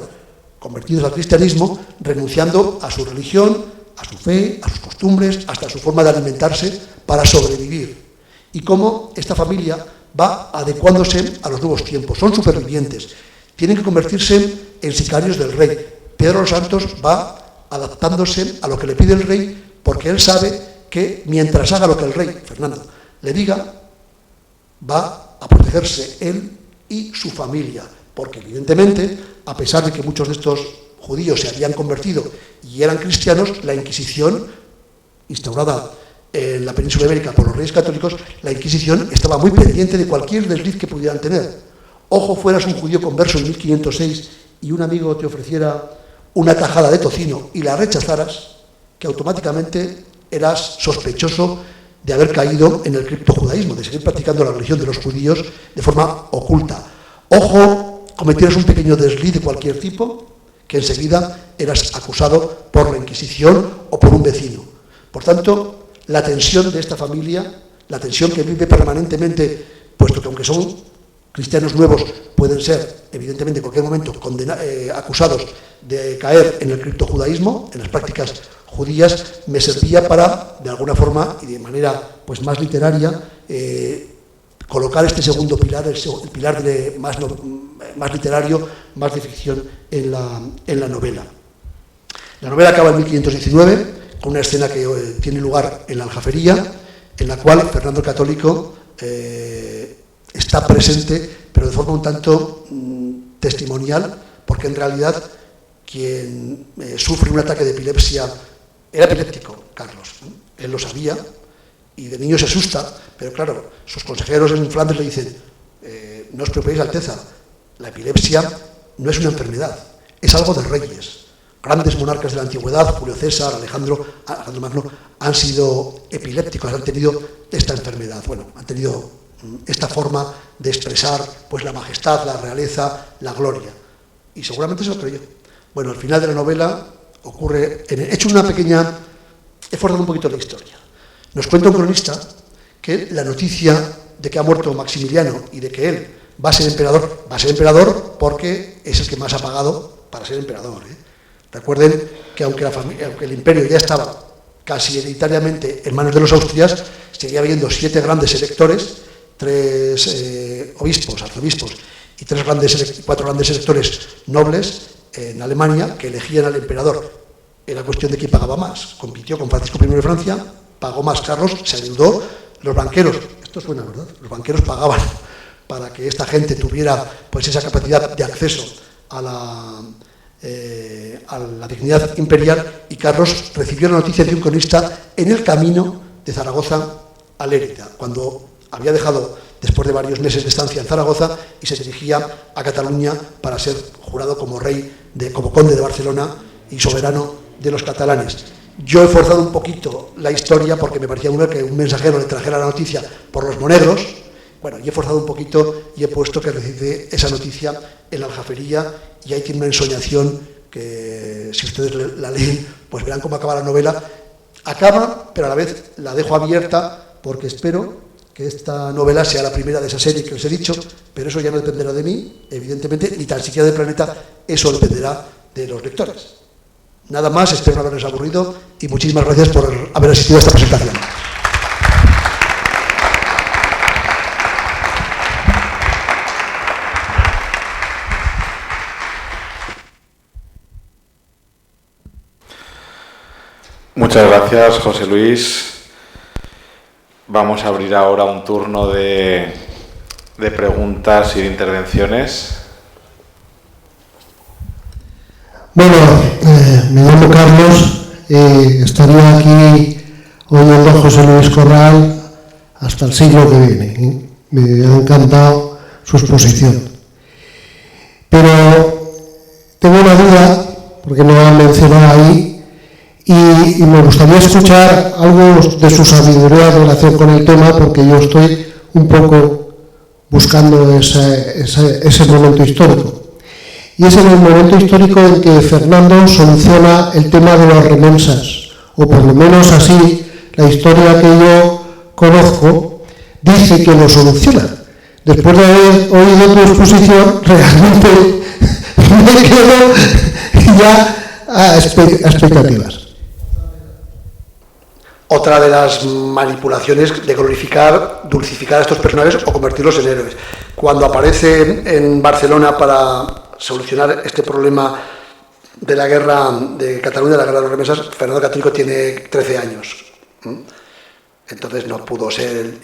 convertidos al cristianismo, renunciando a su religión, a su fe, a sus costumbres, hasta a su forma de alimentarse para sobrevivir. Y cómo esta familia va adecuándose a los nuevos tiempos. Son supervivientes, tienen que convertirse en sicarios del rey. Pedro los Santos va adaptándose a lo que le pide el rey, porque él sabe que mientras haga lo que el rey, Fernando, le diga, va a protegerse él y su familia, porque evidentemente, a pesar de que muchos de estos judíos se habían convertido y eran cristianos, la Inquisición, instaurada en la península ibérica por los reyes católicos, la Inquisición estaba muy pendiente de cualquier desliz que pudieran tener. Ojo, fueras un judío converso en 1506 y un amigo te ofreciera una tajada de tocino y la rechazaras, que automáticamente eras sospechoso de haber caído en el criptojudaísmo, de seguir practicando la religión de los judíos de forma oculta. Ojo, cometieras un pequeño desliz de cualquier tipo, que enseguida eras acusado por la Inquisición o por un vecino. Por tanto, la tensión de esta familia, la tensión que vive permanentemente, puesto que aunque son cristianos nuevos pueden ser, evidentemente, en cualquier momento acusados de caer en el criptojudaísmo, en las prácticas judías, me servía para, de alguna forma y de manera pues más literaria, colocar este segundo pilar, el pilar más literario, más de ficción en la novela. La novela acaba en 1519, con una escena que tiene lugar en la Aljafería, en la cual Fernando el Católico está presente, pero de forma un tanto testimonial, porque en realidad quien sufre un ataque de epilepsia era epiléptico, Carlos. Él lo sabía y de niño se asusta, pero claro, sus consejeros en Flandes le dicen: no os preocupéis, Alteza, la epilepsia no es una enfermedad, es algo de reyes. Grandes monarcas de la antigüedad, Julio César, Alejandro Magno, han sido epilépticos, han tenido esta enfermedad. Bueno, han tenido esta forma de expresar pues la majestad, la realeza, la gloria. Y seguramente se lo creyó. Bueno, al final de la novela ocurre... He forzado un poquito la historia. Nos cuenta un cronista que la noticia de que ha muerto Maximiliano y de que él va a ser emperador porque es el que más ha pagado para ser emperador. Recuerden que aunque el imperio ya estaba casi hereditariamente en manos de los austrias, seguía habiendo 7 grandes electores, 3 obispos, arzobispos y 4 grandes electores nobles en Alemania que elegían al emperador. Era cuestión de quién pagaba más. Compitió con Francisco I de Francia, pagó más Carlos, se endeudó. Los banqueros, esto suena, ¿verdad? Los banqueros pagaban para que esta gente tuviera pues esa capacidad de acceso a la dignidad imperial, y Carlos recibió la noticia de un cronista en el camino de Zaragoza a Lérida, cuando había dejado, después de varios meses de estancia en Zaragoza, y se dirigía a Cataluña para ser jurado como como conde de Barcelona y soberano de los catalanes. Yo he forzado un poquito la historia porque me parecía muy bien que un mensajero le trajera la noticia por los monegros. Bueno, y he forzado un poquito y he puesto que recibe esa noticia en la Aljafería, y ahí tiene una ensoñación que, si ustedes la leen, pues verán cómo acaba la novela. Acaba, pero a la vez la dejo abierta porque espero que esta novela sea la primera de esa serie que os he dicho, pero eso ya no dependerá de mí, evidentemente, ni tan siquiera del Planeta, eso dependerá de los lectores. Nada más, espero no haberles aburrido y muchísimas gracias por haber asistido a esta presentación. Muchas gracias, José Luis. Vamos a abrir ahora un turno de preguntas y de intervenciones. Bueno, me llamo Carlos, estaría aquí oyendo a José Luis Corral hasta el siglo que viene. Me ha encantado su exposición. Pero tengo una duda, porque no han mencionado ahí, y me gustaría escuchar algo de su sabiduría en relación con el tema, porque yo estoy un poco buscando ese momento histórico. Y es en el momento histórico en que Fernando soluciona el tema de las remensas, o por lo menos así la historia que yo conozco dice que lo soluciona. Después de haber oído tu exposición, realmente me quedo ya a expectativas. Otra de las manipulaciones de glorificar, dulcificar a estos personajes o convertirlos en héroes. Cuando aparece en Barcelona para solucionar este problema de la guerra de Cataluña, la guerra de las remesas, Fernando Católico tiene 13 años. Entonces no pudo ser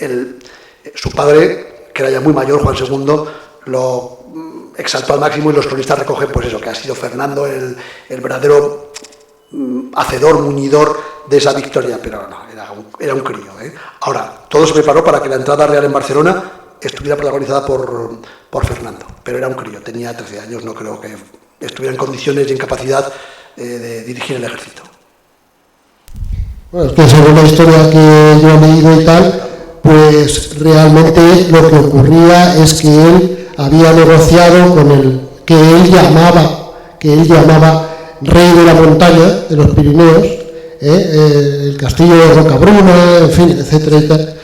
su padre, que era ya muy mayor, Juan II, lo exaltó al máximo, y los cronistas recogen pues eso, que ha sido Fernando el verdadero hacedor, muñidor de esa victoria, pero no, era un crío. Ahora, todo se preparó para que la entrada real en Barcelona estuviera protagonizada por Fernando, pero era un crío, tenía 13 años, no creo que estuviera en condiciones y en capacidad de dirigir el ejército. Bueno, es que según la historia que yo he leído y tal, pues realmente lo que ocurría es que él había negociado con el que él llamaba rey de la montaña, de los Pirineos, el castillo de Rocabruna, en fin, etcétera, y tal.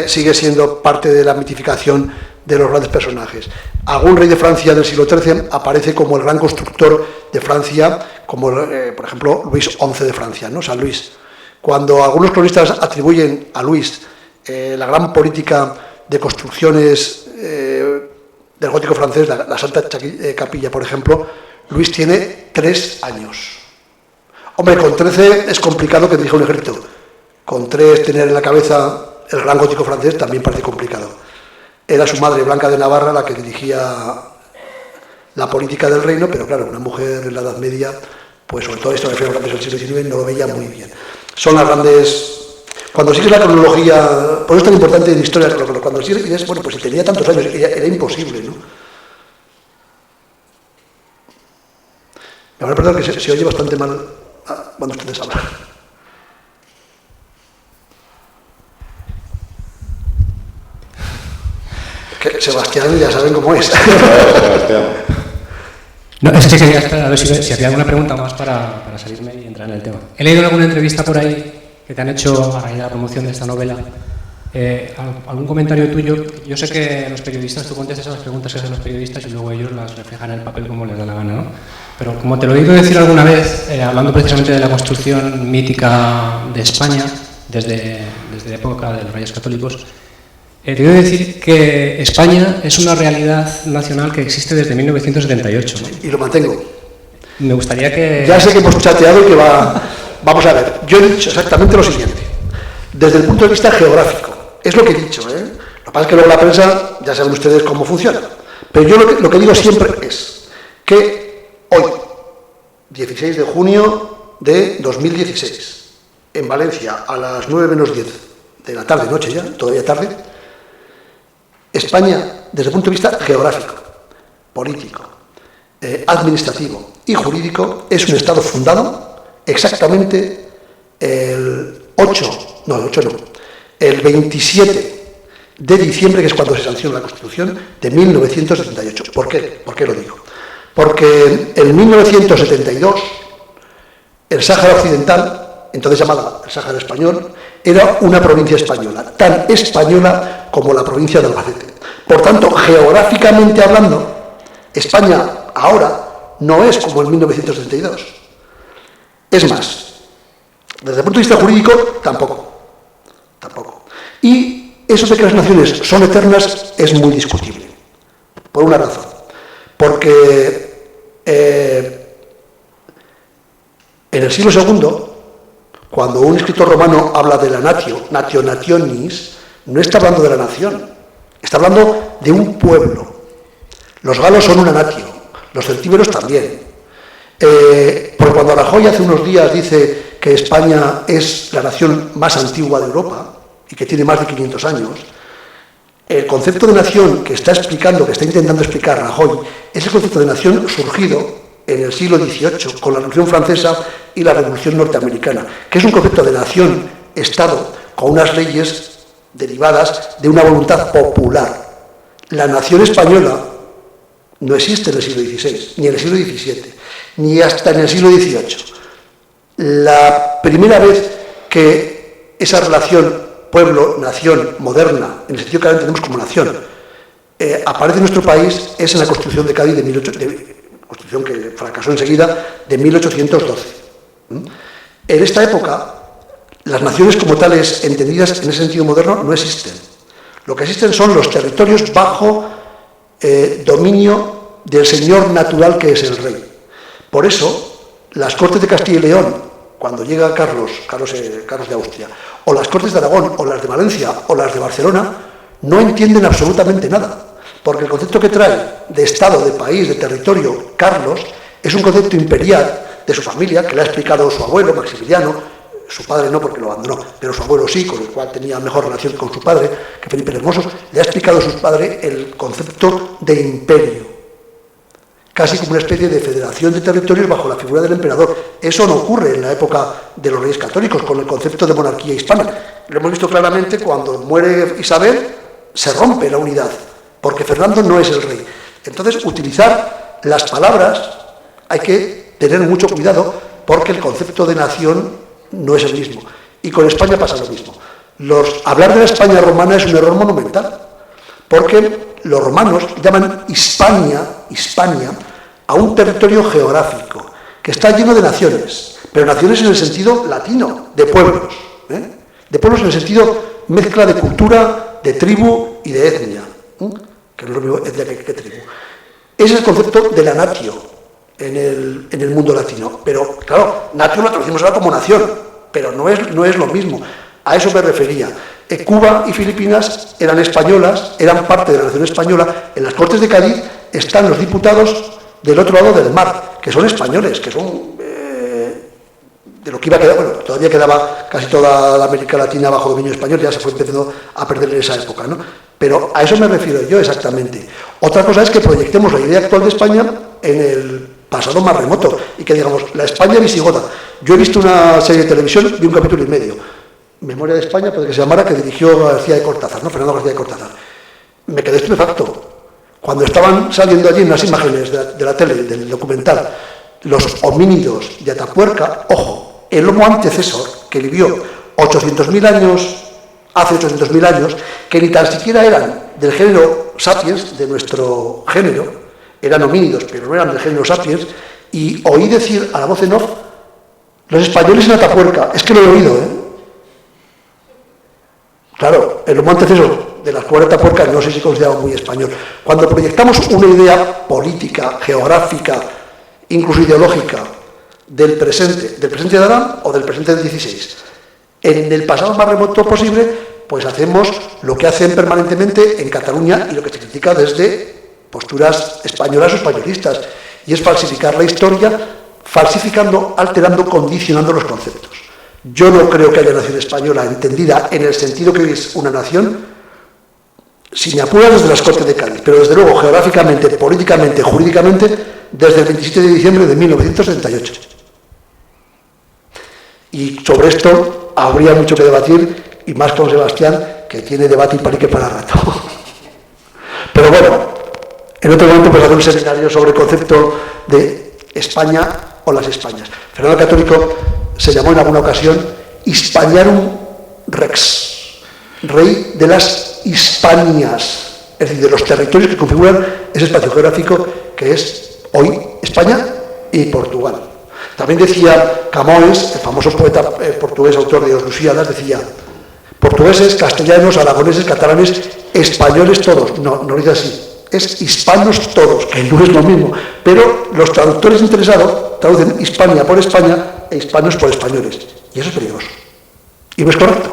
Sigue siendo parte de la mitificación de los grandes personajes. Algún rey de Francia del siglo XIII aparece como el gran constructor de Francia, como por ejemplo Luis XI de Francia, ¿no? San Luis. Cuando algunos cronistas atribuyen a Luis la gran política de construcciones del gótico francés, la Santa Capilla, por ejemplo, Luis tiene 3 años. Hombre, con 13 es complicado que dirija un ejército. Con 3 tener en la cabeza el gran gótico francés también parece complicado. Era su madre, Blanca de Navarra, la que dirigía la política del reino, pero claro, una mujer en la Edad Media, pues sobre todo esto de Francia del siglo XIX, no lo veía muy bien. Son las grandes... Cuando sigues la cronología, por eso es tan importante en historia, cuando sigues, dices, bueno, pues si tenía tantos años, era imposible, ¿no? Me van a perdonar que se oye bastante mal cuando ustedes hablan. Que Sebastián ya saben cómo es. No, es que quería esperar a ver si había alguna pregunta más para salirme y entrar en el tema. He leído en alguna entrevista por ahí que te han hecho a raíz de la promoción de esta novela. Algún comentario tuyo. Yo sé que los periodistas, tú contestas a las preguntas que hacen los periodistas y luego ellos las reflejan en el papel como les da la gana, ¿no? Pero como te lo he oído decir alguna vez, hablando precisamente de la construcción mítica de España, desde la época de los Reyes Católicos, te he oído decir que España es una realidad nacional que existe desde 1978, ¿no? Y lo mantengo. Me gustaría que... Ya sé que hemos chateado y que va... Vamos a ver, yo he dicho exactamente lo siguiente. Desde el punto de vista geográfico, es lo que he dicho, ¿eh? Lo que pasa es que luego la prensa, ya saben ustedes cómo funciona. Pero yo lo que digo siempre es que hoy, 16 de junio de 2016, en Valencia, a las 9 menos 10 de la tarde, noche ya, todavía tarde, España, desde el punto de vista geográfico, político, administrativo y jurídico, es un Estado fundado exactamente el 27 de diciembre, que es cuando se sanciona la Constitución, de 1978. ¿Por qué? ¿Por qué lo digo? Porque en 1972 el Sáhara Occidental, entonces llamada el Sáhara Español, era una provincia española, tan española como la provincia de Albacete. Por tanto, geográficamente hablando, España ahora no es como en 1932. Es más, desde el punto de vista jurídico, tampoco. Y eso de que las naciones son eternas es muy discutible, por una razón. Porque en el siglo II, cuando un escritor romano habla de la natio nationis, no está hablando de la nación, está hablando de un pueblo. Los galos son una natio, los celtíberos también. Porque cuando Rajoy hace unos días dice que España es la nación más antigua de Europa y que tiene más de 500 años, el concepto de nación que está intentando explicar Rajoy, es el concepto de nación surgido en el siglo XVIII con la Revolución Francesa y la Revolución Norteamericana, que es un concepto de nación-estado con unas leyes derivadas de una voluntad popular. La nación española no existe en el siglo XVI, ni en el siglo XVII, ni hasta en el siglo XVIII. La primera vez que esa relación pueblo-nación moderna, en el sentido que ahora entendemos como nación, aparece en nuestro país es en la Constitución de Cádiz, Constitución que fracasó enseguida, de 1812. En esta época, las naciones como tales, entendidas en ese sentido moderno, no existen. Lo que existen son los territorios bajo dominio del señor natural que es el rey. Por eso, las Cortes de Castilla y León, cuando llega Carlos de Austria, o las Cortes de Aragón, o las de Valencia, o las de Barcelona, no entienden absolutamente nada, porque el concepto que trae de Estado, de país, de territorio, Carlos, es un concepto imperial de su familia, que le ha explicado su abuelo, Maximiliano, su padre no porque lo abandonó, pero su abuelo sí, con el cual tenía mejor relación con su padre, que Felipe el Hermoso, le ha explicado a su padre el concepto de imperio, casi como una especie de federación de territorios bajo la figura del emperador. Eso no ocurre en la época de los Reyes Católicos, con el concepto de monarquía hispana. Lo hemos visto claramente cuando muere Isabel, se rompe la unidad, porque Fernando no es el rey. Entonces, utilizar las palabras hay que tener mucho cuidado, porque el concepto de nación no es el mismo. Y con España pasa lo mismo. Hablar de la España romana es un error monumental, porque los romanos llaman Hispania a un territorio geográfico que está lleno de naciones, pero naciones en el sentido latino, de pueblos, de pueblos en el sentido mezcla de cultura, de tribu y de etnia, que no es lo mismo etnia que tribu. Ese es el concepto de la natio en el mundo latino, pero claro, natio lo traducimos ahora como nación, pero no es lo mismo, a eso me refería. Cuba y Filipinas eran españolas, eran parte de la nación española. En las Cortes de Cádiz están los diputados del otro lado del mar, que son españoles, que son de lo que iba a quedar, bueno, todavía quedaba casi toda la América Latina bajo dominio español, ya se fue empezando a perder en esa época, ¿no? Pero a eso me refiero yo exactamente. Otra cosa es que proyectemos la idea actual de España en el pasado más remoto y que digamos, la España visigoda. Yo he visto una serie de televisión de un capítulo y medio, Memoria de España, puede que se llamara, que dirigió García de Cortázar, ¿no? Fernando García de Cortázar. Me quedé estupefacto. Cuando estaban saliendo allí en las imágenes de la tele, del documental, los homínidos de Atapuerca, ojo, el Homo antecesor, que vivió 800.000 años, hace 800.000 años, que ni tan siquiera eran del género sapiens, de nuestro género, eran homínidos, pero no eran del género sapiens, y oí decir a la voz en off, los españoles en Atapuerca, es que lo he oído, Claro, el Homo antecesor de las cuevas de Atapuerca no sé si considerado muy español. Cuando proyectamos una idea política, geográfica, incluso ideológica, del presente de Adán o del presente del XVI, en el pasado más remoto posible, pues hacemos lo que hacen permanentemente en Cataluña y lo que se critica desde posturas españolas o españolistas, y es falsificar la historia, falsificando, alterando, condicionando los conceptos. Yo no creo que haya nación española entendida en el sentido que hoy es una nación, si me apuras, desde las Cortes de Cádiz, pero desde luego geográficamente, políticamente, jurídicamente, desde el 27 de diciembre de 1938. Y sobre esto habría mucho que debatir, y más con Sebastián, que tiene debate y palique para rato. Pero bueno, en otro momento pues hacer un seminario sobre el concepto de España o las Españas. Fernando el Católico se llamó en alguna ocasión Hispaniarum Rex, rey de las Hispanias, es decir, de los territorios que configuran ese espacio geográfico que es hoy España y Portugal. También decía Camões, el famoso poeta portugués, autor de Os Lusíadas, decía: portugueses, castellanos, aragoneses, catalanes, españoles todos. No lo dice así, es hispanos todos, que no es lo mismo, pero los traductores interesados traducen Hispania por España e hispanos por españoles, y eso es peligroso, y no es correcto.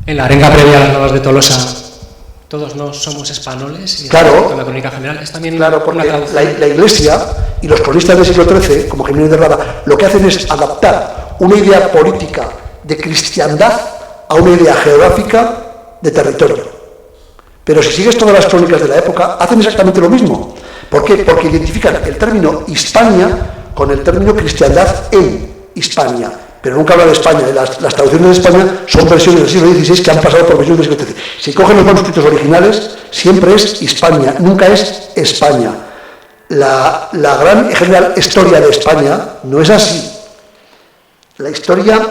En la arenga previa a las Novas de Tolosa, todos no somos españoles, y claro, en la crónica general es también claro, porque una la Iglesia y los cronistas del siglo XIII, como Jiménez de Rada, lo que hacen es adaptar una idea política de cristiandad a una idea geográfica de territorio. Pero si sigues todas las crónicas de la época, hacen exactamente lo mismo. ¿Por qué? Porque identifican el término Hispania con el término cristiandad en Hispania. Pero nunca hablan de España. Las traducciones de España son versiones del siglo XVI que han pasado por versiones del siglo XIII. Si cogen los manuscritos originales, siempre es Hispania, nunca es España. La gran y general historia de España no es así. La historia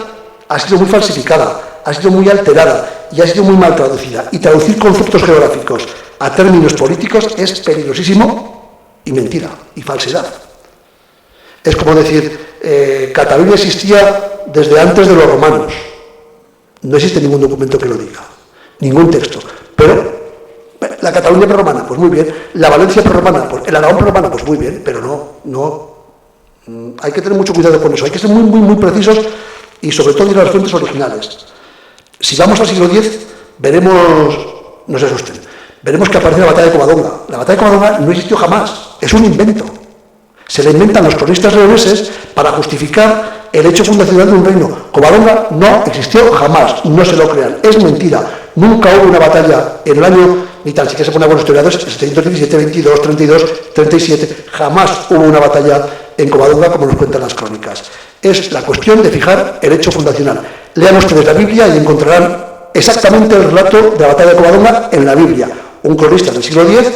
ha sido muy falsificada, ha sido muy alterada y ha sido muy mal traducida. Y traducir conceptos geográficos a términos políticos es peligrosísimo y mentira y falsedad. Es como decir, Cataluña existía desde antes de los romanos. No existe ningún documento que lo diga, ningún texto. Pero la Cataluña prerromana, pues muy bien. La Valencia prerromana, pues el Aragón prerromana, pues muy bien. Pero no. Hay que tener mucho cuidado con eso. Hay que ser muy, muy, muy precisos y sobre todo ir a las fuentes originales. Si vamos al siglo X, veremos, no se asusten, veremos que aparece la batalla de Covadonga. La batalla de Covadonga no existió jamás, es un invento. Se le inventan los cronistas leoneses para justificar el hecho fundacional de un reino. Covadonga no existió jamás, no se lo crean, es mentira. Nunca hubo una batalla en el año, ni tan siquiera se pone a buenos historiadores, 717, 22, 32, 37, jamás hubo una batalla en Covadonga como nos cuentan las crónicas. Es la cuestión de fijar el hecho fundacional. Lean ustedes la Biblia y encontrarán exactamente el relato de la batalla de Covadonga en la Biblia. Un cronista del siglo X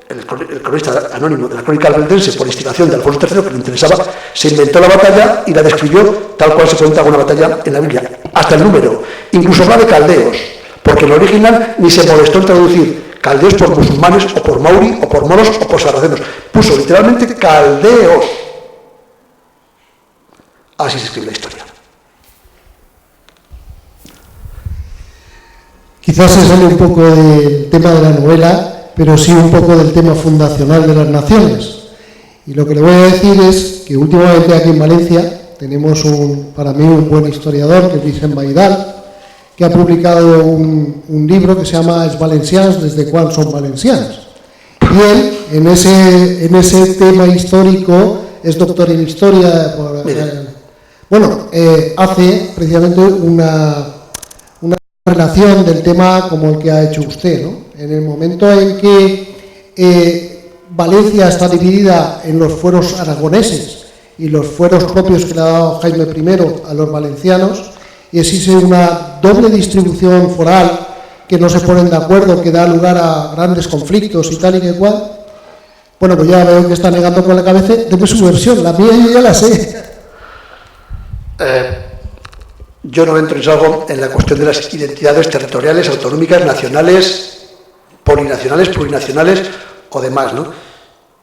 el cronista anónimo de la crónica albeldense, por instigación de Alfonso III, que le interesaba, se inventó la batalla y la describió tal cual se cuenta una batalla en la Biblia, hasta el número. Incluso habla de caldeos, porque en el original ni se molestó en traducir caldeos por musulmanes, o por mauri, o por moros, o por sarracenos. Puso literalmente caldeos. Así se escribe la historia. Quizás se sale un poco del tema de la novela, pero sí un poco del tema fundacional de las naciones. Y lo que le voy a decir es que últimamente aquí en Valencia tenemos para mí un buen historiador, que es Vicent Baidal, que ha publicado un libro que se llama Els valencians, desde quan son valencians. Y él, en ese tema histórico, es doctor en historia. Hace precisamente una relación del tema como el que ha hecho usted, ¿no? En el momento en que Valencia está dividida en los fueros aragoneses y los fueros propios que le ha dado Jaime I a los valencianos, y existe una doble distribución foral que no se ponen de acuerdo, que da lugar a grandes conflictos y tal y que cual. Bueno, pues ya veo que está negando con la cabeza. Deme su versión, la mía yo ya la sé. Yo no entro en la cuestión de las identidades territoriales, autonómicas, nacionales, plurinacionales o demás, ¿no?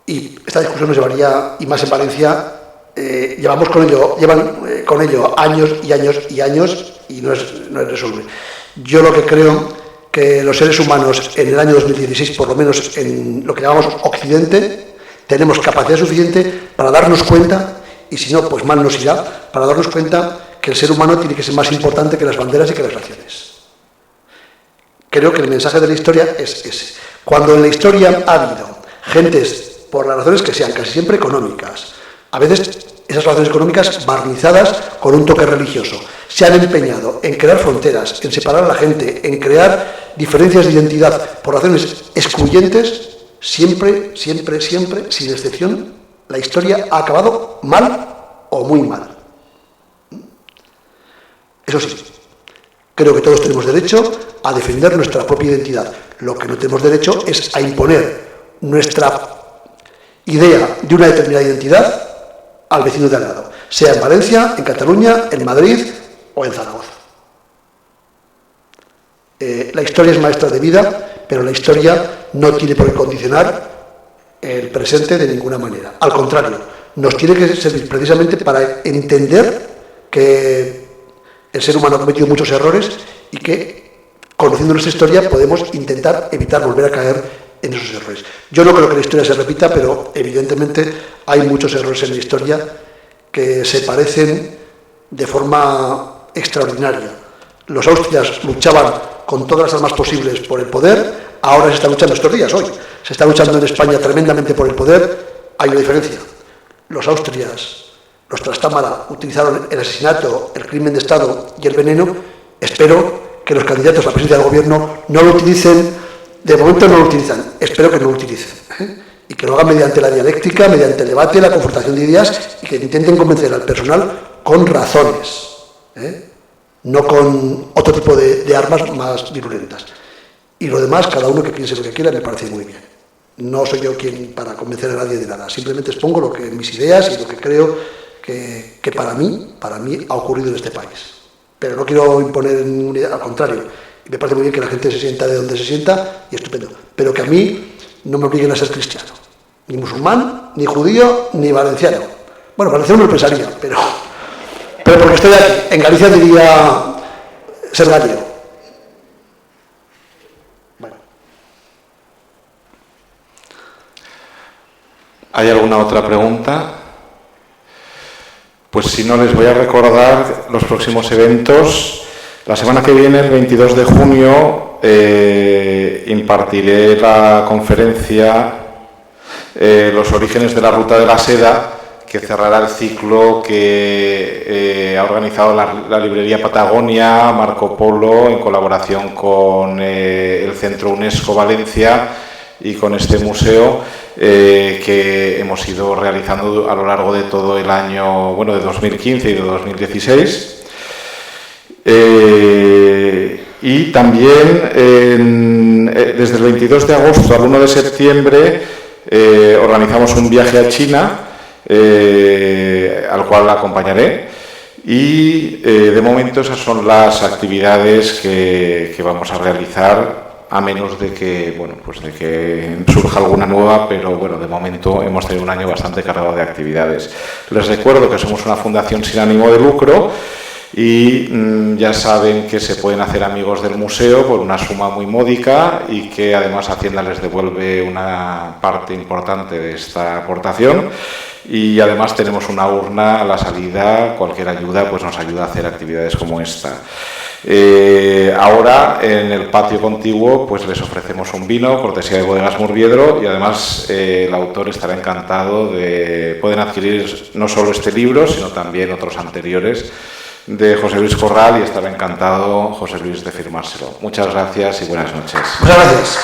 Y esta discusión nos llevaría, y más en Valencia, llevan con ello años y años y años, y no es resoluble. Yo lo que creo que los seres humanos en el año 2016, por lo menos en lo que llamamos Occidente, tenemos capacidad suficiente para darnos cuenta, y si no, pues mal nos irá, para darnos cuenta que el ser humano tiene que ser más importante que las banderas y que las naciones. Creo que el mensaje de la historia es ese. Cuando en la historia ha habido gentes, por las razones que sean, casi siempre económicas, a veces esas razones económicas barnizadas con un toque religioso, se han empeñado en crear fronteras, en separar a la gente, en crear diferencias de identidad por razones excluyentes, siempre, sin excepción, la historia ha acabado mal o muy mal. Eso sí, creo que todos tenemos derecho a defender nuestra propia identidad. Lo que no tenemos derecho es a imponer nuestra idea de una determinada identidad al vecino de al lado, sea en Valencia, en Cataluña, en Madrid o en Zaragoza. La historia es maestra de vida, pero la historia no tiene por qué condicionar el presente de ninguna manera. Al contrario, nos tiene que servir precisamente para entender que el ser humano ha cometido muchos errores y que, conociendo nuestra historia, podemos intentar evitar volver a caer en esos errores. Yo no creo que la historia se repita, pero evidentemente hay muchos errores en la historia que se parecen de forma extraordinaria. Los austrias luchaban con todas las armas posibles por el poder, ahora se está luchando estos días, hoy. Se está luchando en España tremendamente por el poder. Hay una diferencia. Los austrias, los Trastámara, utilizaron el asesinato, el crimen de Estado y el veneno. Espero que los candidatos a la presidencia del gobierno no lo utilicen. De momento no lo utilizan. Espero que no lo utilicen. Y que lo hagan mediante la dialéctica, mediante el debate, la confrontación de ideas, y que intenten convencer al personal con razones, no con otro tipo de armas más virulentas. Y lo demás, cada uno que piense lo que quiera, me parece muy bien. No soy yo quien para convencer a nadie de nada. Simplemente expongo mis ideas y lo que creo que para mí ha ocurrido en este país. Pero no quiero imponer ninguna idea, al contrario. Y me parece muy bien que la gente se sienta de donde se sienta, y estupendo. Pero que a mí no me obliguen a ser cristiano. Ni musulmán, ni judío, ni valenciano. Bueno, valenciano no lo pensaría, pero porque estoy aquí. En Galicia diría ser gallego. Bueno. ¿Hay alguna otra pregunta? Pues si no, les voy a recordar los próximos eventos. La semana que viene, el 22 de junio, impartiré la conferencia Los orígenes de la Ruta de la Seda, que cerrará el ciclo que ha organizado la librería Patagonia, Marco Polo, en colaboración con el Centro UNESCO Valencia y con este museo que hemos ido realizando a lo largo de todo el año, bueno, de 2015 y de 2016. Y también desde el 22 de agosto al 1 de septiembre organizamos un viaje a China, al cual la acompañaré. Y de momento esas son las actividades que vamos a realizar, a menos de que, bueno, pues de que surja alguna nueva, pero bueno, de momento hemos tenido un año bastante cargado de actividades. Les recuerdo que somos una fundación sin ánimo de lucro y ya saben que se pueden hacer amigos del museo por una suma muy módica y que además Hacienda les devuelve una parte importante de esta aportación. Y además tenemos una urna a la salida, cualquier ayuda pues nos ayuda a hacer actividades como esta. Ahora en el patio contiguo pues les ofrecemos un vino, cortesía de Bodegas Murviedro, y además el autor estará encantado de... Pueden adquirir no solo este libro, sino también otros anteriores de José Luis Corral, y estará encantado José Luis de firmárselo. Muchas gracias y buenas noches. Muchas gracias.